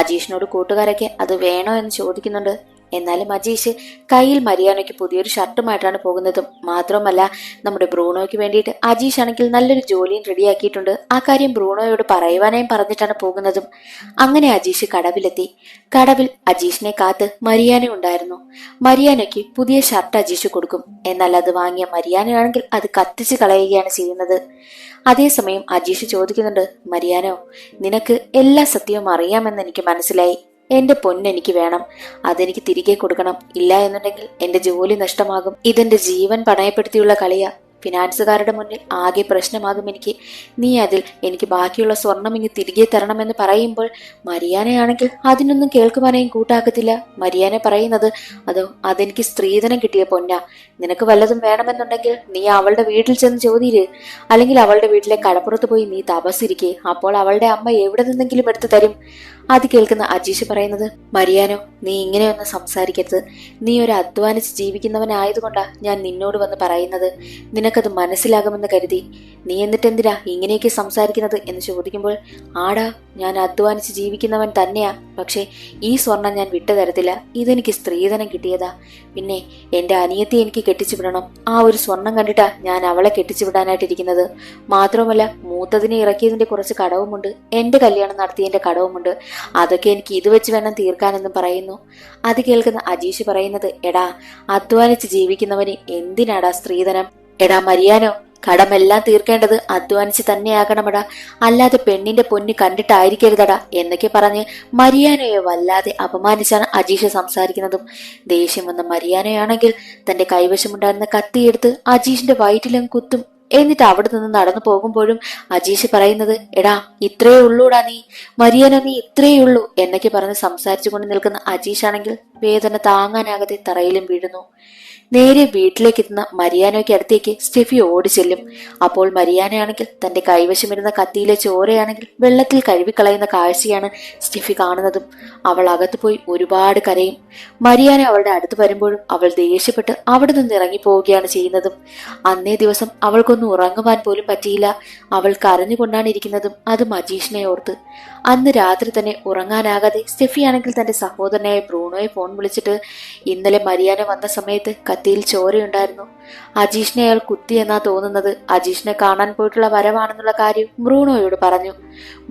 അജീഷിനോട് കൂട്ടുകാരൊക്കെ അത് വേണോ എന്ന് ചോദിക്കുന്നുണ്ട്. എന്നാലും അജീഷ് കയ്യിൽ മരിയാനയ്ക്ക് പുതിയൊരു ഷർട്ടുമായിട്ടാണ് പോകുന്നതും. മാത്രമല്ല നമ്മുടെ ബ്രൂണോയ്ക്ക് വേണ്ടിയിട്ട് അജീഷ് ആണെങ്കിൽ നല്ലൊരു ജോലിയും റെഡിയാക്കിയിട്ടുണ്ട്. ആ കാര്യം ബ്രൂണോയോട് പറയുവാനായും പറഞ്ഞിട്ടാണ് പോകുന്നതും. അങ്ങനെ അജീഷ് കടവിലെത്തി. കടവിൽ അജീഷിനെ കാത്ത് മരിയാന ഉണ്ടായിരുന്നു. മരിയാനയ്ക്ക് പുതിയ ഷർട്ട് അജീഷ് കൊടുക്കും. എന്നാൽ അത് വാങ്ങിയ മരിയാനയാണെങ്കിൽ അത് കത്തിച്ച് കളയുകയാണ് ചെയ്യുന്നത്. അതേസമയം അജീഷ് ചോദിക്കുന്നുണ്ട്, മരിയാനോ, നിനക്ക് എല്ലാ സത്യവും അറിയാമെന്ന് എനിക്ക് മനസ്സിലായി. എന്റെ പൊന്നെനിക്ക് വേണം, അതെനിക്ക് തിരികെ കൊടുക്കണം. ഇല്ല എന്നുണ്ടെങ്കിൽ എന്റെ ജോലി നഷ്ടമാകും. ഇതെന്റെ ജീവൻ പണയപ്പെടുത്തിയുള്ള കളിയാ. ഫിനാൻസുകാരുടെ മുന്നിൽ ആകെ പ്രശ്നമാകും എനിക്ക്. നീ അതിൽ എനിക്ക് ബാക്കിയുള്ള സ്വർണം ഇങ്ങ് തിരികെ തരണമെന്ന് പറയുമ്പോൾ മരിയാനയാണെങ്കിൽ അതിനൊന്നും കേൾക്കുവാനേയും കൂട്ടാക്കത്തില്ല. മരിയാന പറയുന്നത്, അതോ അതെനിക്ക് സ്ത്രീധനം കിട്ടിയ പൊന്നാ. നിനക്ക് വല്ലതും വേണമെന്നുണ്ടെങ്കിൽ നീ അവളുടെ വീട്ടിൽ ചെന്ന് ചോദിയിര്, അല്ലെങ്കിൽ അവളുടെ വീട്ടിലെ കടപ്പുറത്ത് പോയി നീ തപസ്സിരിക്കേ, അപ്പോൾ അവളുടെ അമ്മ എവിടെ നിന്നെങ്കിലും എടുത്തു തരും. അത് കേൾക്കുന്ന അജീഷ് പറയുന്നത്, മരിയാനോ, നീ ഇങ്ങനെയൊന്നും സംസാരിക്കരുത്. നീ ഒരു അധ്വാനിച്ച് ജീവിക്കുന്നവനായതുകൊണ്ടാ ഞാൻ നിന്നോട് വന്ന് പറയുന്നത്. നിനക്കത് മനസ്സിലാകുമെന്ന് കരുതി. നീ എന്നിട്ടെന്തിനാ ഇങ്ങനെയൊക്കെ സംസാരിക്കുന്നത് എന്ന് ചോദിക്കുമ്പോൾ, ആടാ, ഞാൻ അധ്വാനിച്ച് ജീവിക്കുന്നവൻ തന്നെയാ. പക്ഷെ ഈ സ്വർണം ഞാൻ വിട്ടുതരത്തില്ല. ഇതെനിക്ക് സ്ത്രീധനം കിട്ടിയതാ. പിന്നെ എന്റെ അനിയത്തെ എനിക്ക് കെട്ടിച്ചു വിടണം. ആ ഒരു സ്വർണം കണ്ടിട്ടാ ഞാൻ അവളെ കെട്ടിച്ചു വിടാനായിട്ടിരിക്കുന്നത്. മാത്രമല്ല മൂത്തതിനെ ഇറക്കിയതിന്റെ കുറച്ച് കടവുമുണ്ട്. എന്റെ കല്യാണം നടത്തിയതിന്റെ കടവുമുണ്ട്. അതൊക്കെ എനിക്ക് ഇത് വെച്ച് വേണം തീർക്കാനെന്നും പറയുന്നു. അത് കേൾക്കുന്ന അജീഷ് പറയുന്നത്, എടാ, അധ്വാനിച്ച് ജീവിക്കുന്നവന് എന്തിനാടാ സ്ത്രീധനം? എടാ മരിയാനോ, കടമെല്ലാം തീർക്കേണ്ടത് അധ്വാനിച്ച് തന്നെയാകണമടാ, അല്ലാതെ പെണ്ണിന്റെ പൊന്ന് കണ്ടിട്ടായിരിക്കരുതടാ എന്നൊക്കെ പറഞ്ഞ് മരിയാനയെ വല്ലാതെ അപമാനിച്ചാണ് അജീഷ് സംസാരിക്കുന്നതും. ദേഷ്യം വന്ന മരിയാനയാണെങ്കിൽ തന്റെ കൈവശമുണ്ടായിരുന്ന കത്തിയെടുത്ത് അജീഷിന്റെ വയറ്റിലും കുത്തും. എന്നിട്ട് അവിടെ നിന്ന് നടന്നു പോകുമ്പോഴും അജീഷ് പറയുന്നത്, എടാ ഇത്രയേ ഉള്ളൂടാ നീ, മരിയാന നീ ഇത്രയേ ഉള്ളൂ എന്നൊക്കെ പറഞ്ഞ് സംസാരിച്ചു കൊണ്ട് നിൽക്കുന്ന അജീഷാണെങ്കിൽ വേദന താങ്ങാനാകാതെ തറയിലും വീഴുന്നു. നേരെ വീട്ടിലേക്ക് എത്തുന്ന മരിയാനോയ്ക്ക് അടുത്തേക്ക് സ്റ്റെഫി ഓടി ചെല്ലും. അപ്പോൾ മരിയാനയാണെങ്കിൽ തന്റെ കൈവശമിരുന്ന കത്തിയിലെ ചോരയാണെങ്കിൽ വെള്ളത്തിൽ കഴുകിക്കളയുന്ന കാഴ്ചയാണ് സ്റ്റെഫി കാണുന്നതും. അവൾ അകത്തു പോയി ഒരുപാട് കരയും. മരിയാന അവളുടെ അടുത്ത് വരുമ്പോഴും അവൾ ദേഷ്യപ്പെട്ട് അവിടെ നിന്ന് ഇറങ്ങിപ്പോവുകയാണ് ചെയ്യുന്നതും. അന്നേ ദിവസം അവൾക്കൊന്നും ഉറങ്ങുവാൻ പോലും പറ്റിയില്ല. അവൾ കരഞ്ഞുകൊണ്ടാണ് ഇരിക്കുന്നതും, അത് അജീഷിനെ ഓർത്ത്. അന്ന് രാത്രി തന്നെ ഉറങ്ങാനാകാതെ സ്റ്റെഫിയാണെങ്കിൽ തന്റെ സഹോദരനായ ബ്രൂണോയെ ഫോൺ വിളിച്ചിട്ട് ഇന്നലെ മരിയാന വന്ന സമയത്ത് കത്തിയിൽ ചോരയുണ്ടായിരുന്നു, അജീഷിനെ അയാൾ കുത്തിയെന്നാ തോന്നുന്നത്, അജീഷിനെ കാണാൻ പോയിട്ടുള്ള വരവാണെന്നുള്ള കാര്യം ബ്രൂണോയോട് പറഞ്ഞു.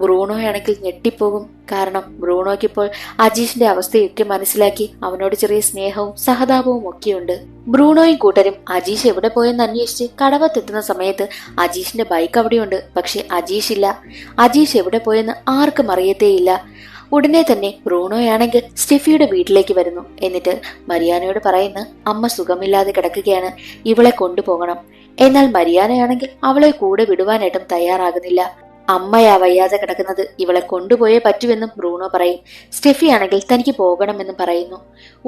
ബ്രൂണോയാണെങ്കിൽ ഞെട്ടിപ്പോകും. കാരണം ബ്രൂണോയ്ക്കിപ്പോൾ അജീഷിന്റെ അവസ്ഥയൊക്കെ മനസ്സിലാക്കി അവനോട് ചെറിയ സ്നേഹവും സഹതാപവും ഒക്കെയുണ്ട്. ബ്രൂണോയും കൂട്ടരും അജീഷ് എവിടെ പോയെന്ന് അന്വേഷിച്ച് കടവത്തെത്തുന്ന സമയത്ത് അജീഷിന്റെ ബൈക്ക് അവിടെയുണ്ട്. പക്ഷെ അജീഷ് ഇല്ല. അജീഷ് എവിടെ പോയെന്ന് ആർക്കും അറിയത്തേയില്ല. ഉടനെ തന്നെ ബ്രൂണോയാണെങ്കിൽ സ്റ്റെഫിയുടെ വീട്ടിലേക്ക് വരുന്നു. എന്നിട്ട് മരിയാനയോട് പറയുന്ന, അമ്മ സുഖമില്ലാതെ കിടക്കുകയാണ്, ഇവളെ കൊണ്ടുപോകണം. എന്നാൽ മരിയാനയാണെങ്കിൽ അവളെ കൂടെ വിടുവാനായിട്ടും തയ്യാറാകുന്നില്ല. അമ്മയാ വയ്യാതെ കിടക്കുന്നത്, ഇവളെ കൊണ്ടുപോയേ പറ്റുമെന്നും ബ്രൂണോ പറയും. സ്റ്റെഫി ആണെങ്കിൽ തനിക്ക് പോകണമെന്നും പറയുന്നു.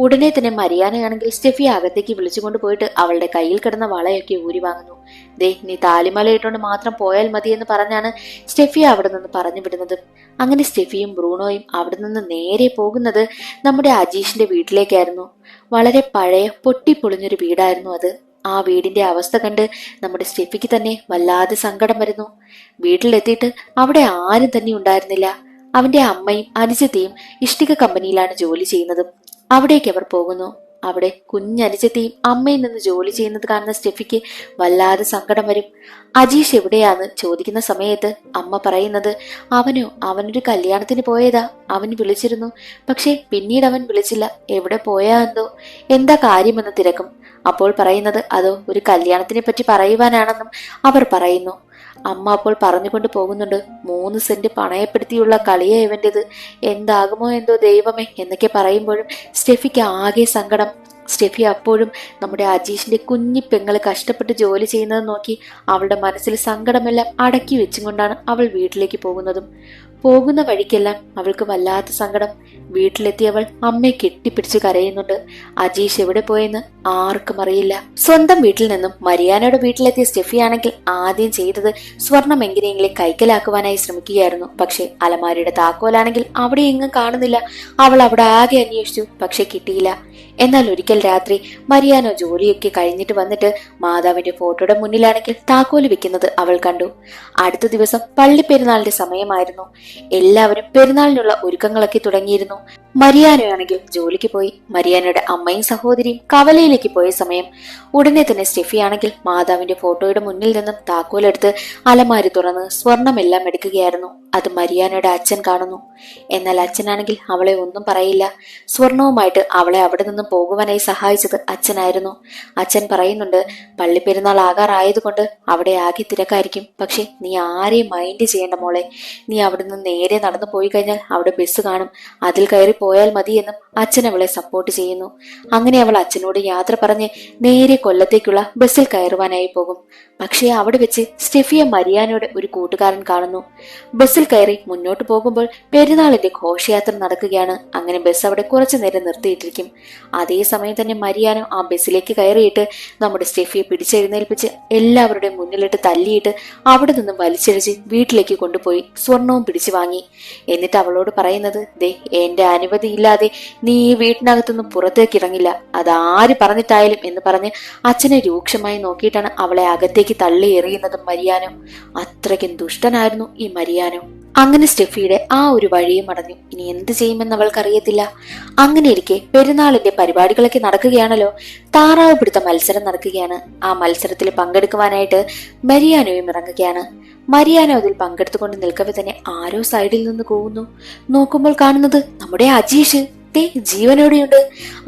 ഉടനെ തന്നെ മരിയാനയാണെങ്കിൽ സ്റ്റെഫി അകത്തേക്ക് വിളിച്ചുകൊണ്ട് പോയിട്ട് അവളുടെ കയ്യിൽ കിടന്ന വളയൊക്കെ ഊരി വാങ്ങുന്നു. ദേ നീ താലിമലയിട്ടുകൊണ്ട് മാത്രം പോയാൽ മതി എന്ന് പറഞ്ഞാണ് സ്റ്റെഫിയെ അവിടെ നിന്ന് പറഞ്ഞു വിടുന്നത്. അങ്ങനെ സ്റ്റെഫിയും ബ്രൂണോയും അവിടെ നിന്ന് നേരെ പോകുന്നത് നമ്മുടെ അജീഷിന്റെ വീട്ടിലേക്കായിരുന്നു. വളരെ പഴയ പൊട്ടിപ്പൊളിഞ്ഞൊരു വീടായിരുന്നു അത്. ആ വീടിന്റെ അവസ്ഥ കണ്ട് നമ്മുടെ സ്റ്റെഫിക്ക് തന്നെ വല്ലാതെ സങ്കടം വരുന്നു. വീട്ടിലെത്തിയിട്ട് അവിടെ ആരും തന്നെ ഉണ്ടായിരുന്നില്ല. അവന്റെ അമ്മയും അനുജത്തിയും ഇഷ്ടിക കമ്പനിയിലാണ് ജോലി ചെയ്യുന്നതും. അവിടേക്ക് അവർ പോകുന്നു. അവിടെ കുഞ്ഞനുജത്തിയും അമ്മയിൽ നിന്ന് ജോലി ചെയ്യുന്നത് കാണുന്ന സ്റ്റെഫിക്ക് വല്ലാതെ സങ്കടം വരും. അജീഷ് എവിടെയാന്ന് ചോദിക്കുന്ന സമയത്ത് അമ്മ പറയുന്നത്, അവനൊരു കല്യാണത്തിന് പോയതാ, അവൻ വിളിച്ചിരുന്നു, പക്ഷെ പിന്നീട് അവൻ വിളിച്ചില്ല, എവിടെ പോയാ എന്തോ, എന്താ കാര്യമെന്ന് തിരക്കും. അപ്പോൾ പറയുന്നത് അതോ ഒരു കല്യാണത്തിനെ പറ്റി പറയുവാനാണെന്നും അവർ പറയുന്നു. അമ്മ അപ്പോൾ പറഞ്ഞുകൊണ്ട് പോകുന്നുണ്ട്, 3 സെന്റ് പണയപ്പെടുത്തിയുള്ള കളിയാ ഇവന്റേത്, എന്താകുമോ എന്തോ ദൈവമേ എന്നൊക്കെ പറയുമ്പോഴും സ്റ്റെഫിക്ക് ആകെ സങ്കടം. സ്റ്റെഫി അപ്പോഴും നമ്മുടെ അജീഷിന്റെ കുഞ്ഞി പെങ്ങള് കഷ്ടപ്പെട്ട് ജോലി ചെയ്യുന്നത് നോക്കി അവളുടെ മനസ്സിൽ സങ്കടമെല്ലാം അടക്കി വെച്ചും കൊണ്ടാണ് അവൾ വീട്ടിലേക്ക് പോകുന്നതും. പോകുന്ന വഴിക്കെല്ലാം അവൾക്ക് വല്ലാത്ത സങ്കടം. വീട്ടിലെത്തിയവൾ അമ്മയെ കെട്ടിപ്പിടിച്ച് കരയുന്നുണ്ട്. അജീഷ് എവിടെ പോയെന്ന് ആർക്കും അറിയില്ല. സ്വന്തം വീട്ടിൽ നിന്നും മരിയാനയുടെ വീട്ടിലെത്തിയ സ്റ്റെഫി ആണെങ്കിൽ ആദ്യം ചെയ്തത് സ്വർണം എങ്ങനെയെങ്കിലും കൈക്കലാക്കുവാനായി ശ്രമിക്കുകയായിരുന്നു. പക്ഷെ അലമാരിയുടെ താക്കോലാണെങ്കിൽ അവിടെ എങ്ങും കാണുന്നില്ല. അവൾ അവിടെ ആകെ അന്വേഷിച്ചു, പക്ഷെ കിട്ടിയില്ല. എന്നാൽ ഒരിക്കൽ രാത്രി മരിയാനോ ജോലിയൊക്കെ കഴിഞ്ഞിട്ട് വന്നിട്ട് മാതാവിന്റെ ഫോട്ടോയുടെ മുന്നിലാണെങ്കിൽ താക്കോല് വെക്കുന്നത് അവൾ കണ്ടു. അടുത്ത ദിവസം പള്ളിപ്പെരുന്നാളിന്റെ സമയമായിരുന്നു. എല്ലാവരും പെരുന്നാളിനുള്ള ഒരുക്കങ്ങളൊക്കെ തുടങ്ങിയിരുന്നു. മരിയാനോയാണെങ്കിൽ ജോലിക്ക് പോയി. മരിയാനയുടെ അമ്മയും സഹോദരിയും കവലയിലേക്ക് പോയ സമയം ഉടനെ തന്നെ സ്റ്റെഫി ആണെങ്കിൽ മാതാവിന്റെ ഫോട്ടോയുടെ മുന്നിൽ നിന്നും താക്കോലെടുത്ത് അലമാരി തുറന്ന് സ്വർണമെല്ലാം എടുക്കുകയായിരുന്നു. അത് മരിയാനയുടെ അച്ഛൻ കാണുന്നു. എന്നാൽ അച്ഛനാണെങ്കിൽ അവളെ ഒന്നും പറയില്ല. സ്വർണവുമായിട്ട് അവളെ അവിടെ നിന്നും പോകുവാനായി സഹായിച്ചത് അച്ഛനായിരുന്നു. അച്ഛൻ പറയുന്നുണ്ട്, പള്ളിപ്പെരുന്നാൾ ആകാറായതുകൊണ്ട് അവിടെ ആകെ തിരക്കായിരിക്കും, പക്ഷെ നീ ആരെയും മൈൻഡ് ചെയ്യേണ്ട മോളെ, നീ അവിടെ നിന്ന് നേരെ നടന്നു പോയി കഴിഞ്ഞാൽ അവിടെ ബസ് കാണും, അതിൽ കയറി പോയാൽ മതിയെന്നും അച്ഛൻ അവളെ സപ്പോർട്ട് ചെയ്യുന്നു. അങ്ങനെ അവൾ അച്ഛനോട് യാത്ര പറഞ്ഞ് നേരെ കൊല്ലത്തേക്കുള്ള ബസ്സിൽ കയറുവാനായി പോകും. പക്ഷേ അവിടെ വെച്ച് സ്റ്റെഫിയെ മരിയാനയുടെ ഒരു കൂട്ടുകാരൻ കാണുന്നു. ബസ്സിൽ കയറി മുന്നോട്ട് പോകുമ്പോൾ പെരുന്നാളിന്റെ ഘോഷയാത്ര നടക്കുകയാണ്. അങ്ങനെ ബസ് അവിടെ കുറച്ചു നേരം നിർത്തിയിട്ടിരിക്കും. അതേസമയം തന്നെ മരിയാനോ ആ ബസ്സിലേക്ക് കയറിയിട്ട് നമ്മുടെ സ്റ്റെഫിയെ പിടിച്ചെഴുന്നേൽപ്പിച്ച് എല്ലാവരുടെയും മുന്നിലിട്ട് തല്ലിയിട്ട് അവിടെ നിന്നും വലിച്ചഴിച്ച് വീട്ടിലേക്ക് കൊണ്ടുപോയി സ്വർണവും പിടിച്ചു വാങ്ങി. എന്നിട്ട് അവളോട് പറയുന്നത്, ദേ എന്റെ അനുമതി ഇല്ലാതെ നീ ഈ വീട്ടിനകത്തൊന്നും പുറത്തേക്ക് ഇറങ്ങില്ല, അതാര് പറഞ്ഞിട്ടായാലും എന്ന് പറഞ്ഞ് അച്ഛനെ രൂക്ഷമായി നോക്കിയിട്ടാണ് അവളെ അകത്തേക്ക് തള്ളി എറിയുന്നതും മരിയാനോ. അത്രയ്ക്കും ദുഷ്ടനായിരുന്നു ഈ മരിയാനോ. അങ്ങനെ സ്റ്റെഫിയുടെ ആ ഒരു വഴിയും അടഞ്ഞു. ഇനി എന്ത് ചെയ്യുമെന്ന് അവൾക്കറിയത്തില്ല. അങ്ങനെ ഇരിക്കെ പെരുന്നാളിന്റെ പരിപാടികളൊക്കെ നടക്കുകയാണല്ലോ. താറാവ് പിടുത്ത മത്സരം നടക്കുകയാണ്. ആ മത്സരത്തിൽ പങ്കെടുക്കുവാനായിട്ട് മരിയാനോയും ഇറങ്ങുകയാണ്. മരിയാനോ അതിൽ പങ്കെടുത്തുകൊണ്ട് നിൽക്കവെ തന്നെ ആരോ സൈഡിൽ നിന്ന് കൂവുന്നു. നോക്കുമ്പോൾ കാണുന്നത് നമ്മുടെ അജീഷ് ജീവനോടെയുണ്ട്.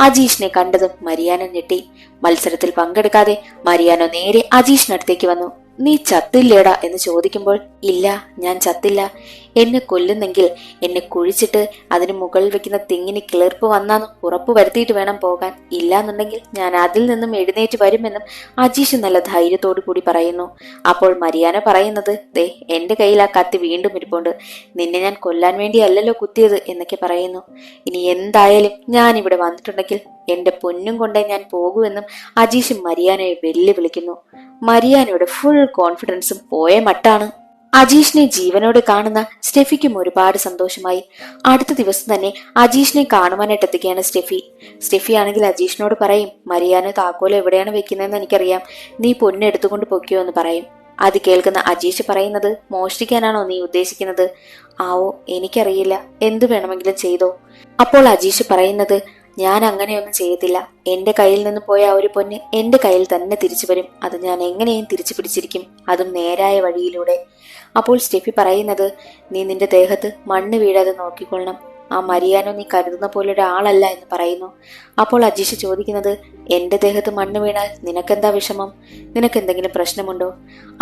അജീഷിനെ കണ്ടതും മരിയാനോ ഞെട്ടി. മത്സരത്തിൽ പങ്കെടുക്കാതെ മരിയാനോ നേരെ അജീഷിനടുത്തേക്ക് വന്നു. നീ ചത്തില്ലേടാ എന്ന് ചോദിക്കുമ്പോൾ ഇല്ല, ഞാൻ ചത്തില്ല. എന്നെ കൊല്ലുന്നെങ്കിൽ എന്നെ കുഴിച്ചിട്ട് അതിന് മുകളിൽ വെക്കുന്ന തെങ്ങിന് കിളിർപ്പ് വന്നാന്ന് ഉറപ്പു വരുത്തിയിട്ട് വേണം പോകാൻ. ഇല്ലാന്നുണ്ടെങ്കിൽ ഞാൻ അതിൽ നിന്നും എഴുന്നേറ്റ് വരുമെന്നും അജീഷ് നല്ല ധൈര്യത്തോടു കൂടി പറയുന്നു. അപ്പോൾ മരിയാന പറയുന്നത്, ദേ എന്റെ കയ്യിൽ ആ കത്തി വീണ്ടും ഇരിപ്പുണ്ട്, നിന്നെ ഞാൻ കൊല്ലാൻ വേണ്ടിയല്ലല്ലോ കുത്തിയത് എന്നൊക്കെ പറയുന്നു. ഇനി എന്തായാലും ഞാൻ ഇവിടെ വന്നിട്ടുണ്ടെങ്കിൽ എന്റെ പൊന്നും കൊണ്ടേ ഞാൻ പോകൂവെന്നും അജീഷ് മരിയാനയെ വെല്ലുവിളിക്കുന്നു. മരിയാനയുടെ ഫുൾ കോൺഫിഡൻസും പോയ മട്ടാണ്. അജീഷിനെ ജീവനോടെ കാണുന്ന സ്റ്റെഫിക്കും ഒരുപാട് സന്തോഷമായി. അടുത്ത ദിവസം തന്നെ അജീഷിനെ കാണുവാനായിട്ട് എത്തുകയാണ് സ്റ്റെഫി. സ്റ്റെഫി ആണെങ്കിൽ അജീഷിനോട് പറയും, മരിയാന താക്കോൽ എവിടെയാണ് വെക്കുന്നതെന്ന് എനിക്കറിയാം, നീ പൊന്നെടുത്തുകൊണ്ട് പൊക്കിയോ എന്ന് പറയും. അത് കേൾക്കുന്ന അജീഷ് പറയുന്നത്, മോഷ്ടിക്കാനാണോ നീ ഉദ്ദേശിക്കുന്നത്? ആവോ, എനിക്കറിയില്ല, എന്തു വേണമെങ്കിലും ചെയ്തോ. അപ്പോൾ അജീഷ് പറയുന്നത്, ഞാൻ അങ്ങനെയൊന്നും ചെയ്യത്തില്ല. എന്റെ കയ്യിൽ നിന്ന് പോയ ആ ഒരു പൊന്ന് എന്റെ കയ്യിൽ തന്നെ തിരിച്ചു വരും. അത് ഞാൻ എങ്ങനെയും തിരിച്ചു പിടിച്ചിരിക്കും, അതും നേരായ വഴിയിലൂടെ. അപ്പോൾ സ്റ്റെഫി പറയുന്നത്, നീ നിന്റെ ദേഹത്ത് മണ്ണ് വീഴാതെ നോക്കിക്കൊള്ളണം. ആ മരിയാനോ നീ കരുതുന്ന പോലെ ഒരാളല്ല എന്ന് പറയുന്നു. അപ്പോൾ അജീഷ് ചോദിക്കുന്നത്, എന്റെ ദേഹത്ത് മണ്ണ് വീണാൽ നിനക്കെന്താ വിഷമം? നിനക്കെന്തെങ്കിലും പ്രശ്നമുണ്ടോ?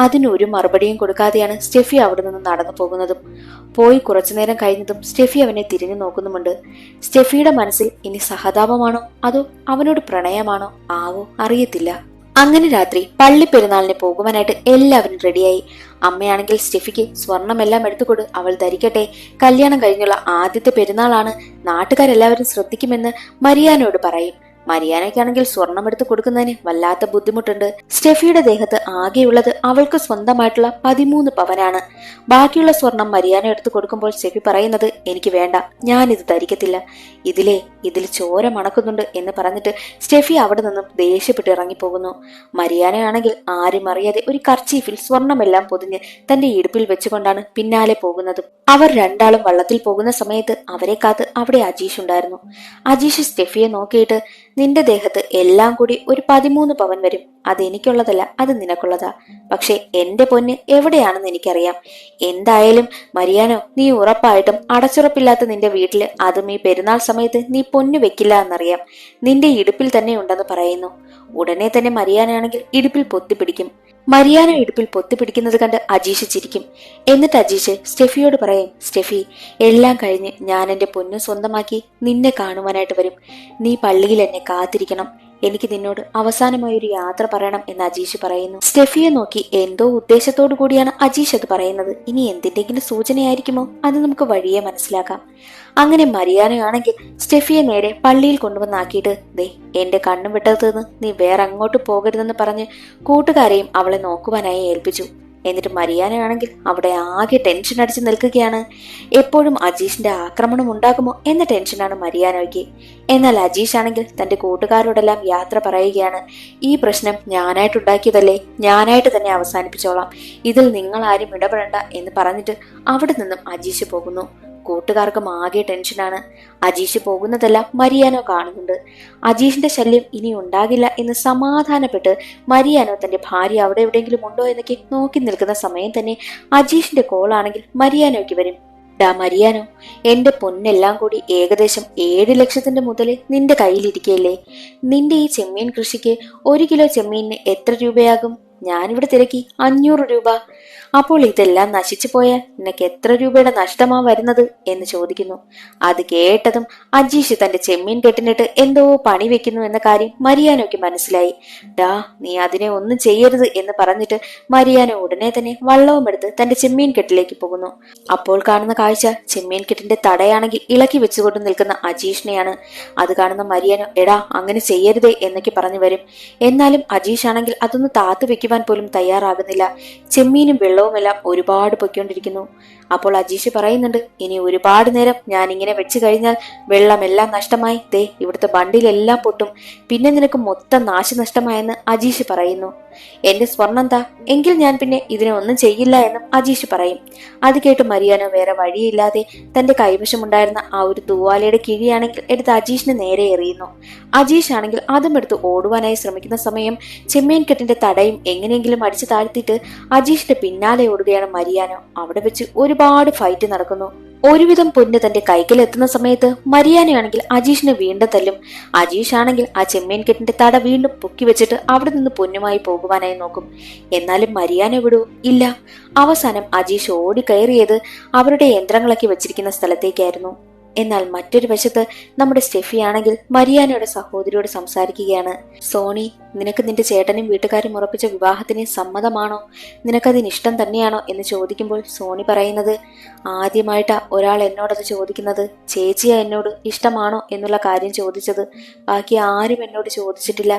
അതിനൊരു മറുപടിയും കൊടുക്കാതെയാണ് സ്റ്റെഫി അവിടെ നിന്ന് നടന്നു പോകുന്നതും. പോയി കുറച്ചുനേരം കഴിഞ്ഞതും സ്റ്റെഫി അവനെ തിരിഞ്ഞു നോക്കുന്നുമുണ്ട്. സ്റ്റെഫിയുടെ മനസ്സിൽ ഇനി സഹതാപമാണോ അതോ അവനോട് പ്രണയമാണോ ആവോ, അറിയത്തില്ല. അങ്ങനെ രാത്രി പള്ളി പെരുന്നാളിന് പോകുവാനായിട്ട് എല്ലാവരും റെഡിയായി. അമ്മയാണെങ്കിൽ സ്റ്റെഫിക്ക് സ്വർണമെല്ലാം എടുത്തുകൊട്, അവൾ ധരിക്കട്ടെ, കല്യാണം കഴിഞ്ഞുള്ള ആദ്യത്തെ പെരുന്നാളാണ്, നാട്ടുകാരെല്ലാവരും ശ്രദ്ധിക്കുമെന്ന് മരിയാനോട് പറയും. മരിയാനയ്ക്കാണെങ്കിൽ സ്വർണം എടുത്ത് കൊടുക്കുന്നതിന് വല്ലാത്ത ബുദ്ധിമുട്ടുണ്ട്. സ്റ്റെഫിയുടെ ദേഹത്ത് ആകെയുള്ളത് അവൾക്ക് സ്വന്തമായിട്ടുള്ള 13 പവനാണ്. ബാക്കിയുള്ള സ്വർണം മരിയാന എടുത്തു കൊടുക്കുമ്പോൾ സ്റ്റെഫി പറയുന്നത്, എനിക്ക് വേണ്ട, ഞാനിത് ധരിക്കത്തില്ല, ഇതിൽ ചോര മണക്കുന്നുണ്ട് എന്ന് പറഞ്ഞിട്ട് സ്റ്റെഫി അവിടെ നിന്നും ദേഷ്യപ്പെട്ട് ഇറങ്ങിപ്പോകുന്നു. മരിയാനയാണെങ്കിൽ ആരും അറിയാതെ ഒരു കർച്ചീഫിൽ സ്വർണമെല്ലാം പൊതിഞ്ഞ് തന്റെ ഇടുപ്പിൽ വെച്ചുകൊണ്ടാണ് പിന്നാലെ പോകുന്നത്. അവർ രണ്ടാളും വള്ളത്തിൽ പോകുന്ന സമയത്ത് അവരെ കാത്ത് അവിടെ അജീഷ് ഉണ്ടായിരുന്നു. അജീഷ് സ്റ്റെഫിയെ നോക്കിയിട്ട്, നിന്റെ ദേഹത്ത് എല്ലാം കൂടി ഒരു 13 പവൻ വരും. അത് എനിക്കുള്ളതല്ല, അത് നിനക്കുള്ളതാ. പക്ഷെ എന്റെ പൊന്ന് എവിടെയാണെന്ന് എനിക്കറിയാം. എന്തായാലും മരിയാനോ, നീ ഉറപ്പായിട്ടും അടച്ചുറപ്പില്ലാത്ത നിന്റെ വീട്ടില്, അതും ഈ പെരുന്നാൾ സമയത്ത് നീ പൊന്നു വെക്കില്ല എന്നറിയാം. നിന്റെ ഇടുപ്പിൽ തന്നെ ഉണ്ടെന്ന് പറയുന്നു. ഉടനെ തന്നെ മരിയാനാണെങ്കിൽ ഇടുപ്പിൽ പൊത്തിപ്പിടിക്കും. മരിയാന ഇടുപ്പിൽ പൊത്തിപ്പിടിക്കുന്നത് കണ്ട് അജീഷ് ചിരിക്കും. എന്നിട്ട് അജീഷ് സ്റ്റെഫിയോട് പറയും, സ്റ്റെഫി, എല്ലാം കഴിഞ്ഞ് ഞാൻ എന്റെ പൊന്നു സ്വന്തമാക്കി നിന്നെ കാണുവാനായിട്ട് വരും. നീ പള്ളിയിൽ എന്നെ കാത്തിരിക്കണം. എനിക്ക് നിന്നോട് അവസാനമായി ഒരു യാത്ര പറയണം എന്ന് അജീഷ് പറയുന്നു. സ്റ്റെഫിയെ നോക്കി എന്തോ ഉദ്ദേശത്തോടു കൂടിയാണ് അജീഷ് അത് പറയുന്നത്. ഇനി എന്തിന്റെങ്കിലും സൂചനയായിരിക്കുമോ? അത് നമുക്ക് വഴിയെ മനസ്സിലാക്കാം. അങ്ങനെ മരിയാനയാണെങ്കിൽ സ്റ്റെഫിയെ നേരെ പള്ളിയിൽ കൊണ്ടുവന്നാക്കിയിട്ട്, ദേ എന്റെ കണ്ണും വിട്ടതെന്ന് നീ വേറെ അങ്ങോട്ട് പോകരുതെന്ന് പറഞ്ഞ് കൂട്ടുകാരെയും അവളെ നോക്കുവാനായി ഏൽപ്പിച്ചു. എന്നിട്ട് മരിയാനയാണെങ്കിൽ അവിടെ ആകെ ടെൻഷൻ അടിച്ച് നിൽക്കുകയാണ്. എപ്പോഴും അജീഷിന്റെ ആക്രമണം ഉണ്ടാകുമോ എന്ന ടെൻഷനാണ് മരിയാനയ്ക്ക്. എന്നാൽ അജീഷ് ആണെങ്കിൽ തന്റെ കൂട്ടുകാരോടെല്ലാം യാത്ര പറയുകയാണ്. ഈ പ്രശ്നം ഞാനായിട്ടുണ്ടാക്കിയതല്ലേ, ഞാനായിട്ട് തന്നെ അവസാനിപ്പിച്ചോളാം, ഇതിൽ നിങ്ങൾ ആരും ഇടപെടണ്ട എന്ന് പറഞ്ഞിട്ട് അവിടെ നിന്നും അജീഷ് പോകുന്നു. കൂട്ടുകാർക്കും ആകെ ടെൻഷനാണ്. അജീഷ് പോകുന്നതെല്ലാം മരിയാനോ കാണുന്നുണ്ട്. അജീഷിന്റെ ശല്യം ഇനി ഉണ്ടാകില്ല എന്ന് സമാധാനപ്പെട്ട് മരിയാനോ തന്റെ ഭാര്യ അവിടെ എവിടെയെങ്കിലും ഉണ്ടോ എന്നൊക്കെ നോക്കി നിൽക്കുന്ന സമയം തന്നെ അജീഷിന്റെ കോളാണെങ്കിൽ മരിയാനോയ്ക്ക് വരും. ഡാ മരിയാനോ, എന്റെ പൊന്നെല്ലാം കൂടി ഏകദേശം 7 ലക്ഷത്തിന്റെ മുതല് നിന്റെ കയ്യിലിരിക്കുകയല്ലേ. നിന്റെ ഈ ചെമ്മീൻ കൃഷിക്ക് 1 കിലോ ചെമ്മീനിന് എത്ര രൂപയാകും? ഞാനിവിടെ തിരക്കി 500 രൂപ. അപ്പോൾ ഇതെല്ലാം നശിച്ചു പോയാൽ നിനക്ക് എത്ര രൂപയുടെ നഷ്ടമാ വരുന്നത് എന്ന് ചോദിക്കുന്നു. അത് കേട്ടതും അജീഷ് തന്റെ ചെമ്മീൻ കെട്ടിനിട്ട് എന്തോ പണി വെക്കുന്നു എന്ന കാര്യം മരിയാനോയ്ക്ക് മനസ്സിലായി. ഡാ, നീ അതിനെ ഒന്നും ചെയ്യരുത് എന്ന് പറഞ്ഞിട്ട് മരിയാനോ ഉടനെ തന്നെ വള്ളവും എടുത്ത് തന്റെ ചെമ്മീൻ കെട്ടിലേക്ക് പോകുന്നു. അപ്പോൾ കാണുന്ന കാഴ്ച ചെമ്മീൻ കെട്ടിന്റെ തടയാണെങ്കിൽ ഇളക്കി വെച്ചുകൊണ്ട് നിൽക്കുന്ന അജീഷിനെയാണ്. അത് കാണുന്ന മരിയാനോ, എടാ അങ്ങനെ ചെയ്യരുതേ എന്നൊക്കെ പറഞ്ഞു വരും. എന്നാലും അജീഷ് ആണെങ്കിൽ അതൊന്ന് താത്തു വെക്കുവാൻ പോലും തയ്യാറാകുന്നില്ല. ചെമ്മീനും വെള്ളവുമെല്ലാം ഒരുപാട് പൊയ്ക്കൊണ്ടിരിക്കുന്നു. അപ്പോൾ അജീഷ് പറയുന്നുണ്ട്, ഇനി ഒരുപാട് നേരം ഞാൻ ഇങ്ങനെ വെച്ച് കഴിഞ്ഞാൽ വെള്ളമെല്ലാം നഷ്ടമായി, ദേ ഇവിടുത്തെ ബണ്ടിലെല്ലാം പൊട്ടും, പിന്നെ നിനക്ക് മൊത്തം നാശനഷ്ടമായെന്ന് അജീഷ് പറയുന്നു. എന്റെ സ്വർണം താ, എങ്കിൽ ഞാൻ പിന്നെ ഇതിനെ ഒന്നും ചെയ്യില്ല എന്നും അജീഷ് പറയും. അത് കേട്ട് മരിയാനോ വേറെ വഴിയില്ലാതെ തന്റെ കൈവശമുണ്ടായിരുന്ന ആ ഒരു തൂവാലയുടെ കിഴിയാണെങ്കിൽ എടുത്ത് അജീഷിന് നേരെ എറിയുന്നു. അജീഷ് ആണെങ്കിൽ അതും എടുത്ത് ഓടുവാനായി ശ്രമിക്കുന്ന സമയം ചെമ്മീൻ കെട്ടിന്റെ തടയും എങ്ങനെയെങ്കിലും അടിച്ചു താഴ്ത്തിയിട്ട് അജീഷിന്റെ പിന്നാലെ ഓടുകയാണ് മരിയാനോ. അവിടെ വെച്ച് ഒരു ഒരുപാട് ഫൈറ്റ് നടക്കുന്നു. ഒരുവിധം പൊന്ന് തന്റെ കൈക്കൽ എത്തുന്ന സമയത്ത് മരിയാനയാണെങ്കിൽ അജീഷിനെ വീണ്ടും തല്ലും. അജീഷ് ആണെങ്കിൽ ആ ചെമ്മീൻ കെട്ടിന്റെ തട വീണ്ടും പൊക്കി വെച്ചിട്ട് അവിടെ നിന്ന് പൊന്നുമായി പോകുവാനായി നോക്കും. എന്നാലും മരിയാന വിടൂ ഇല്ല. അവസാനം അജീഷ് ഓടിക്കയറിയത് അവരുടെ യന്ത്രങ്ങളൊക്കെ വെച്ചിരിക്കുന്ന സ്ഥലത്തേക്കായിരുന്നു. എന്നാൽ മറ്റൊരു വശത്ത് നമ്മുടെ സ്റ്റെഫി ആണെങ്കിൽ മരിയാനയുടെ സഹോദരിയോട് സംസാരിക്കുകയാണ്. സോണി, നിനക്ക് നിന്റെ ചേട്ടനും വീട്ടുകാരും ഉറപ്പിച്ച വിവാഹത്തിന് സമ്മതമാണോ? നിനക്കതിന് ഇഷ്ടം തന്നെയാണോ എന്ന് ചോദിക്കുമ്പോൾ സോണി പറയുന്നത്, ആദ്യമായിട്ടാ ഒരാൾ എന്നോടത് ചോദിക്കുന്നത്. ചേച്ചിയാ എന്നോട് ഇഷ്ടമാണോ എന്നുള്ള കാര്യം ചോദിച്ചത്, ബാക്കി ആരും എന്നോട് ചോദിച്ചിട്ടില്ല.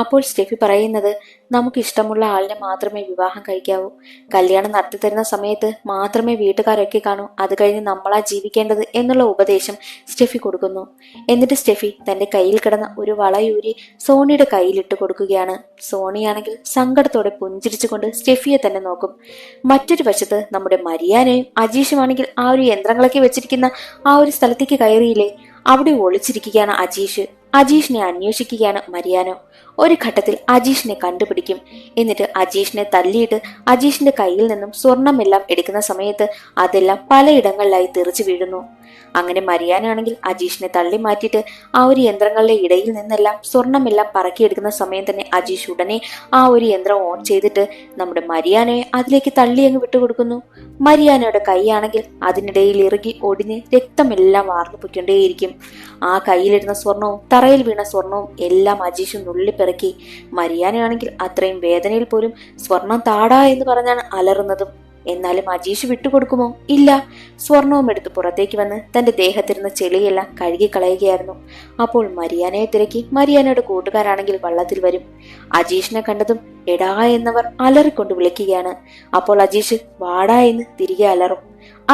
അപ്പോൾ സ്റ്റെഫി പറയുന്നത്, നമുക്ക് ഇഷ്ടമുള്ള ആളിനെ മാത്രമേ വിവാഹം കഴിക്കാവൂ. കല്യാണം നടത്തിത്തരുന്ന സമയത്ത് മാത്രമേ വീട്ടുകാരൊക്കെ കാണൂ. അത് കഴിഞ്ഞ് നമ്മളാ ജീവിക്കേണ്ടത് എന്നുള്ള ഉപദേശം സ്റ്റെഫി കൊടുക്കുന്നു. എന്നിട്ട് സ്റ്റെഫി തന്റെ കയ്യിൽ കിടന്ന ഒരു വളയൂരി സോണിയുടെ കയ്യിലിട്ട് കൊടുക്കുകയാണ്. സോണിയാണെങ്കിൽ സങ്കടത്തോടെ പുഞ്ചിരിച്ചുകൊണ്ട് സ്റ്റെഫിയെ തന്നെ നോക്കും. മറ്റൊരു വശത്ത് നമ്മുടെ മരിയാനയും അജീഷുമാണെങ്കിൽ ആ ഒരു യന്ത്രങ്ങളൊക്കെ വെച്ചിരിക്കുന്ന ആ ഒരു സ്ഥലത്തേക്ക് കയറിയില്ലേ, അവിടെ ഒളിച്ചിരിക്കുകയാണ് അജീഷ്. അജീഷിനെ അന്വേഷിക്കുകയാണ് മരിയാനോ. ഒരു ഘട്ടത്തിൽ അജീഷിനെ കണ്ടുപിടിക്കും. എന്നിട്ട് അജീഷിനെ തല്ലിയിട്ട് അജീഷിന്റെ കയ്യിൽ നിന്നും സ്വർണമെല്ലാം എടുക്കുന്ന സമയത്ത് അതെല്ലാം പലയിടങ്ങളിലായി തെറിച്ചു വീഴുന്നു. അങ്ങനെ മരിയാനാണെങ്കിൽ അജീഷിനെ തള്ളി മാറ്റിയിട്ട് ആ ഒരു യന്ത്രങ്ങളുടെ ഇടയിൽ നിന്നെല്ലാം സ്വർണമെല്ലാം പറക്കിയെടുക്കുന്ന സമയം തന്നെ അജീഷ് ഉടനെ ആ ഒരു യന്ത്രം ഓൺ ചെയ്തിട്ട് നമ്മുടെ മരിയാനയെ അതിലേക്ക് തള്ളി അങ്ങ് വിട്ടുകൊടുക്കുന്നു. മരിയാനയുടെ കൈയാണെങ്കിൽ അതിനിടയിൽ ഇറുകി ഒടിഞ്ഞ് രക്തമെല്ലാം വാർന്നു പൊയ്ക്കൊണ്ടേയിരിക്കും. ആ കയ്യിലിരുന്ന സ്വർണവും തറയിൽ വീണ സ്വർണവും എല്ലാം അജീഷ് നുള്ളിപ്പിറക്കി. മരിയാനയാണെങ്കിൽ അത്രയും വേദനയിൽ പോലും സ്വർണം താടാ എന്ന് പറഞ്ഞാണ് അലറുന്നതും. എന്നാലും അജീഷ് വിട്ടുകൊടുക്കുമോ? ഇല്ല. സ്വർണവും എടുത്ത് പുറത്തേക്ക് വന്ന് തന്റെ ദേഹത്തിരുന്ന ചെളിയെല്ലാം കഴുകിക്കളയുകയായിരുന്നു. അപ്പോൾ മരിയാനയെ തിരക്കി മരിയാനയുടെ കൂട്ടുകാരാണെങ്കിൽ വള്ളത്തിൽ വരും. അജീഷിനെ കണ്ടതും എടാ എന്നവർ അലറിക്കൊണ്ട് വിളിക്കുകയാണ്. അപ്പോൾ അജീഷ് വാടാ എന്ന് തിരികെ അലറും.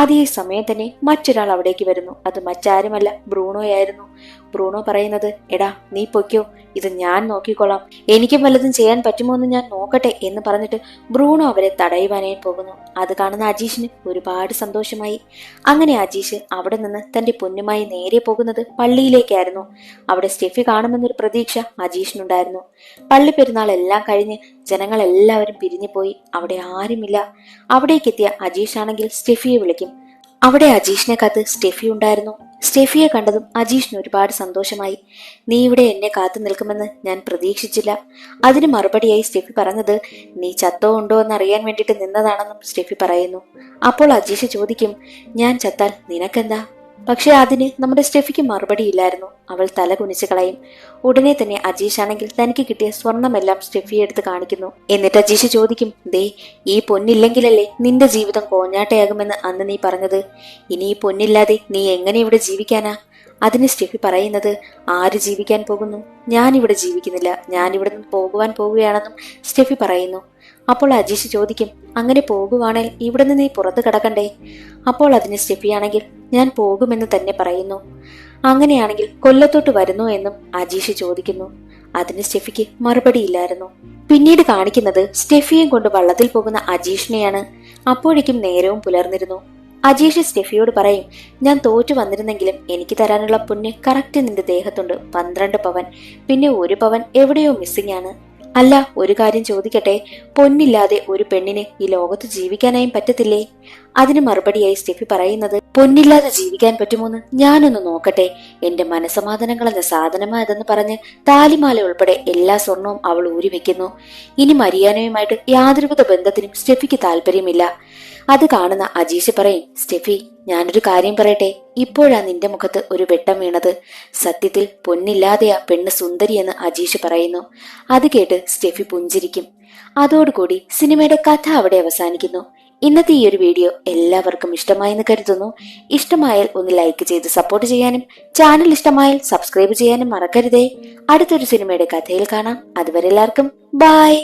അതേ സമയം തന്നെ മറ്റൊരാൾ അവിടേക്ക് വരുന്നു. അത് മറ്റാരുമല്ല, ബ്രൂണോയായിരുന്നു. ബ്രൂണോ പറയുന്നത്, എടാ നീ പൊയ്ക്കോ, ഇത് ഞാൻ നോക്കിക്കൊള്ളാം, എനിക്കും വല്ലതും ചെയ്യാൻ പറ്റുമോ എന്ന് ഞാൻ നോക്കട്ടെ എന്ന് പറഞ്ഞിട്ട് ബ്രൂണോ അവരെ തടയുവാനായി പോകുന്നു. അത് കാണുന്ന അജീഷിന് ഒരുപാട് സന്തോഷമായി. അങ്ങനെ അജീഷ് അവിടെ നിന്ന് തന്റെ പൊന്നുമായി നേരെ പോകുന്നത് പള്ളിയിലേക്കായിരുന്നു. അവിടെ സ്റ്റെഫി കാണുമെന്നൊരു പ്രതീക്ഷ അജീഷിനുണ്ടായിരുന്നു. പള്ളി പെരുന്നാൾ എല്ലാം കഴിഞ്ഞ് ജനങ്ങളെല്ലാവരും പിരിഞ്ഞുപോയി. അവിടെ ആരുമില്ല. അവിടേക്കെത്തിയ അജീഷ് ആണെങ്കിൽ സ്റ്റെഫിയെ വിളിക്കും. അവിടെ അജീഷിനെ കാത്ത് സ്റ്റെഫി ഉണ്ടായിരുന്നു. സ്റ്റെഫിയെ കണ്ടതും അജീഷിന് ഒരുപാട് സന്തോഷമായി. നീ ഇവിടെ എന്നെ കാത്തു നിൽക്കുമെന്ന് ഞാൻ പ്രതീക്ഷിച്ചില്ല. അതിന് മറുപടിയായി സ്റ്റെഫി പറഞ്ഞത്, നീ ചത്തോ ഉണ്ടോ എന്നറിയാൻ വേണ്ടിയിട്ട് നിന്നതാണെന്നും സ്റ്റെഫി പറയുന്നു. അപ്പോൾ അജീഷ് ചോദിക്കും, ഞാൻ ചത്താൽ നിനക്കെന്താ? പക്ഷെ അതിന് നമ്മുടെ സ്റ്റെഫിക്ക് മറുപടിയില്ലായിരുന്നു. അവൾ തല കുനിച്ചു കളയും. ഉടനെ തന്നെ അജീഷ് ആണെങ്കിൽ തനിക്ക് കിട്ടിയ സ്വർണമെല്ലാം സ്റ്റെഫിയെ എടുത്ത് കാണിക്കുന്നു. എന്നിട്ട് അജീഷ് ചോദിക്കും, ദേ ഈ പൊന്നില്ലെങ്കിലല്ലേ നിന്റെ ജീവിതം കോഞ്ഞാട്ടയാകുമെന്ന് അന്ന് നീ പറഞ്ഞത്. ഇനി ഈ പൊന്നില്ലാതെ നീ എങ്ങനെ ഇവിടെ ജീവിക്കാനാ? അതിന് സ്റ്റെഫി പറയുന്നത്, ആര് ജീവിക്കാൻ പോകുന്നു? ഞാനിവിടെ ജീവിക്കുന്നില്ല, ഞാനിവിടെ നിന്ന് പോകുവാൻ പോവുകയാണെന്നും സ്റ്റെഫി പറയുന്നു. അപ്പോൾ അജീഷ് ചോദിക്കും, അങ്ങനെ പോകുവാണേൽ ഇവിടെ നിന്ന് നീ പുറത്തു കിടക്കണ്ടേ? അപ്പോൾ അതിന് സ്റ്റെഫിയാണെങ്കിൽ ഞാൻ പോകുമെന്ന് തന്നെ പറയുന്നു. അങ്ങനെയാണെങ്കിൽ കൊല്ലത്തോട്ട് വരുന്നു എന്നും അജീഷ് ചോദിക്കുന്നു. അതിന് സ്റ്റെഫിക്ക് മറുപടിയില്ലായിരുന്നു. പിന്നീട് കാണിക്കുന്നത് സ്റ്റെഫിയും കൊണ്ട് വള്ളത്തിൽ പോകുന്ന അജീഷിനെയാണ്. അപ്പോഴേക്കും നേരവും പുലർന്നിരുന്നു. അജീഷ് സ്റ്റെഫിയോട് പറയും, ഞാൻ തോറ്റു വന്നിരുന്നെങ്കിലും എനിക്ക് തരാനുള്ള പൊന്ന് കറക്റ്റ് നിന്റെ ദേഹത്തുണ്ട്, 12 പവൻ. പിന്നെ 1 പവൻ എവിടെയോ മിസ്സിംഗ് ആണ്. അല്ല, ഒരു കാര്യം ചോദിക്കട്ടെ, പൊന്നില്ലാതെ ഒരു പെണ്ണിന് ഈ ലോകത്ത് ജീവിക്കാനായും പറ്റത്തില്ലേ? അതിന് മറുപടിയായി സ്റ്റെഫി പറയുന്നത്, പൊന്നില്ലാതെ ജീവിക്കാൻ പറ്റുമോന്ന് ഞാനൊന്ന് നോക്കട്ടെ. എന്റെ മനസമാധാനങ്ങൾ എന്ന സാധനമായതെന്ന് പറഞ്ഞ് താലിമാല ഉൾപ്പെടെ എല്ലാ സ്വർണവും അവൾ ഊരിവെക്കുന്നു. ഇനി മരിയാനയുമായിട്ട് യാതൊരുവിധ ബന്ധത്തിനും സ്റ്റെഫിക്ക് താല്പര്യമില്ല. അത് കാണുന്ന അജീഷ് പറയും, സ്റ്റെഫി ഞാനൊരു കാര്യം പറയട്ടെ, ഇപ്പോഴാ നിന്റെ മുഖത്ത് ഒരു വെട്ടം വീണത്. സത്യത്തിൽ പൊന്നില്ലാതെയാ പെണ്ണ് സുന്ദരിയെന്ന് അജീഷ് പറയുന്നു. അത് കേട്ട് സ്റ്റെഫി പുഞ്ചിരിക്കും. അതോടുകൂടി സിനിമയുടെ കഥ അവിടെ അവസാനിക്കുന്നു. ഇന്നത്തെ ഈ ഒരു വീഡിയോ എല്ലാവർക്കും ഇഷ്ടമായെന്ന് കരുതുന്നു. ഇഷ്ടമായാൽ ഒന്ന് ലൈക്ക് ചെയ്ത് സപ്പോർട്ട് ചെയ്യാനും ചാനൽ ഇഷ്ടമായാൽ സബ്സ്ക്രൈബ് ചെയ്യാനും മറക്കരുതേ. അടുത്തൊരു സിനിമയുടെ കഥയിൽ കാണാം. അതുവരെ എല്ലാവർക്കും ബൈ.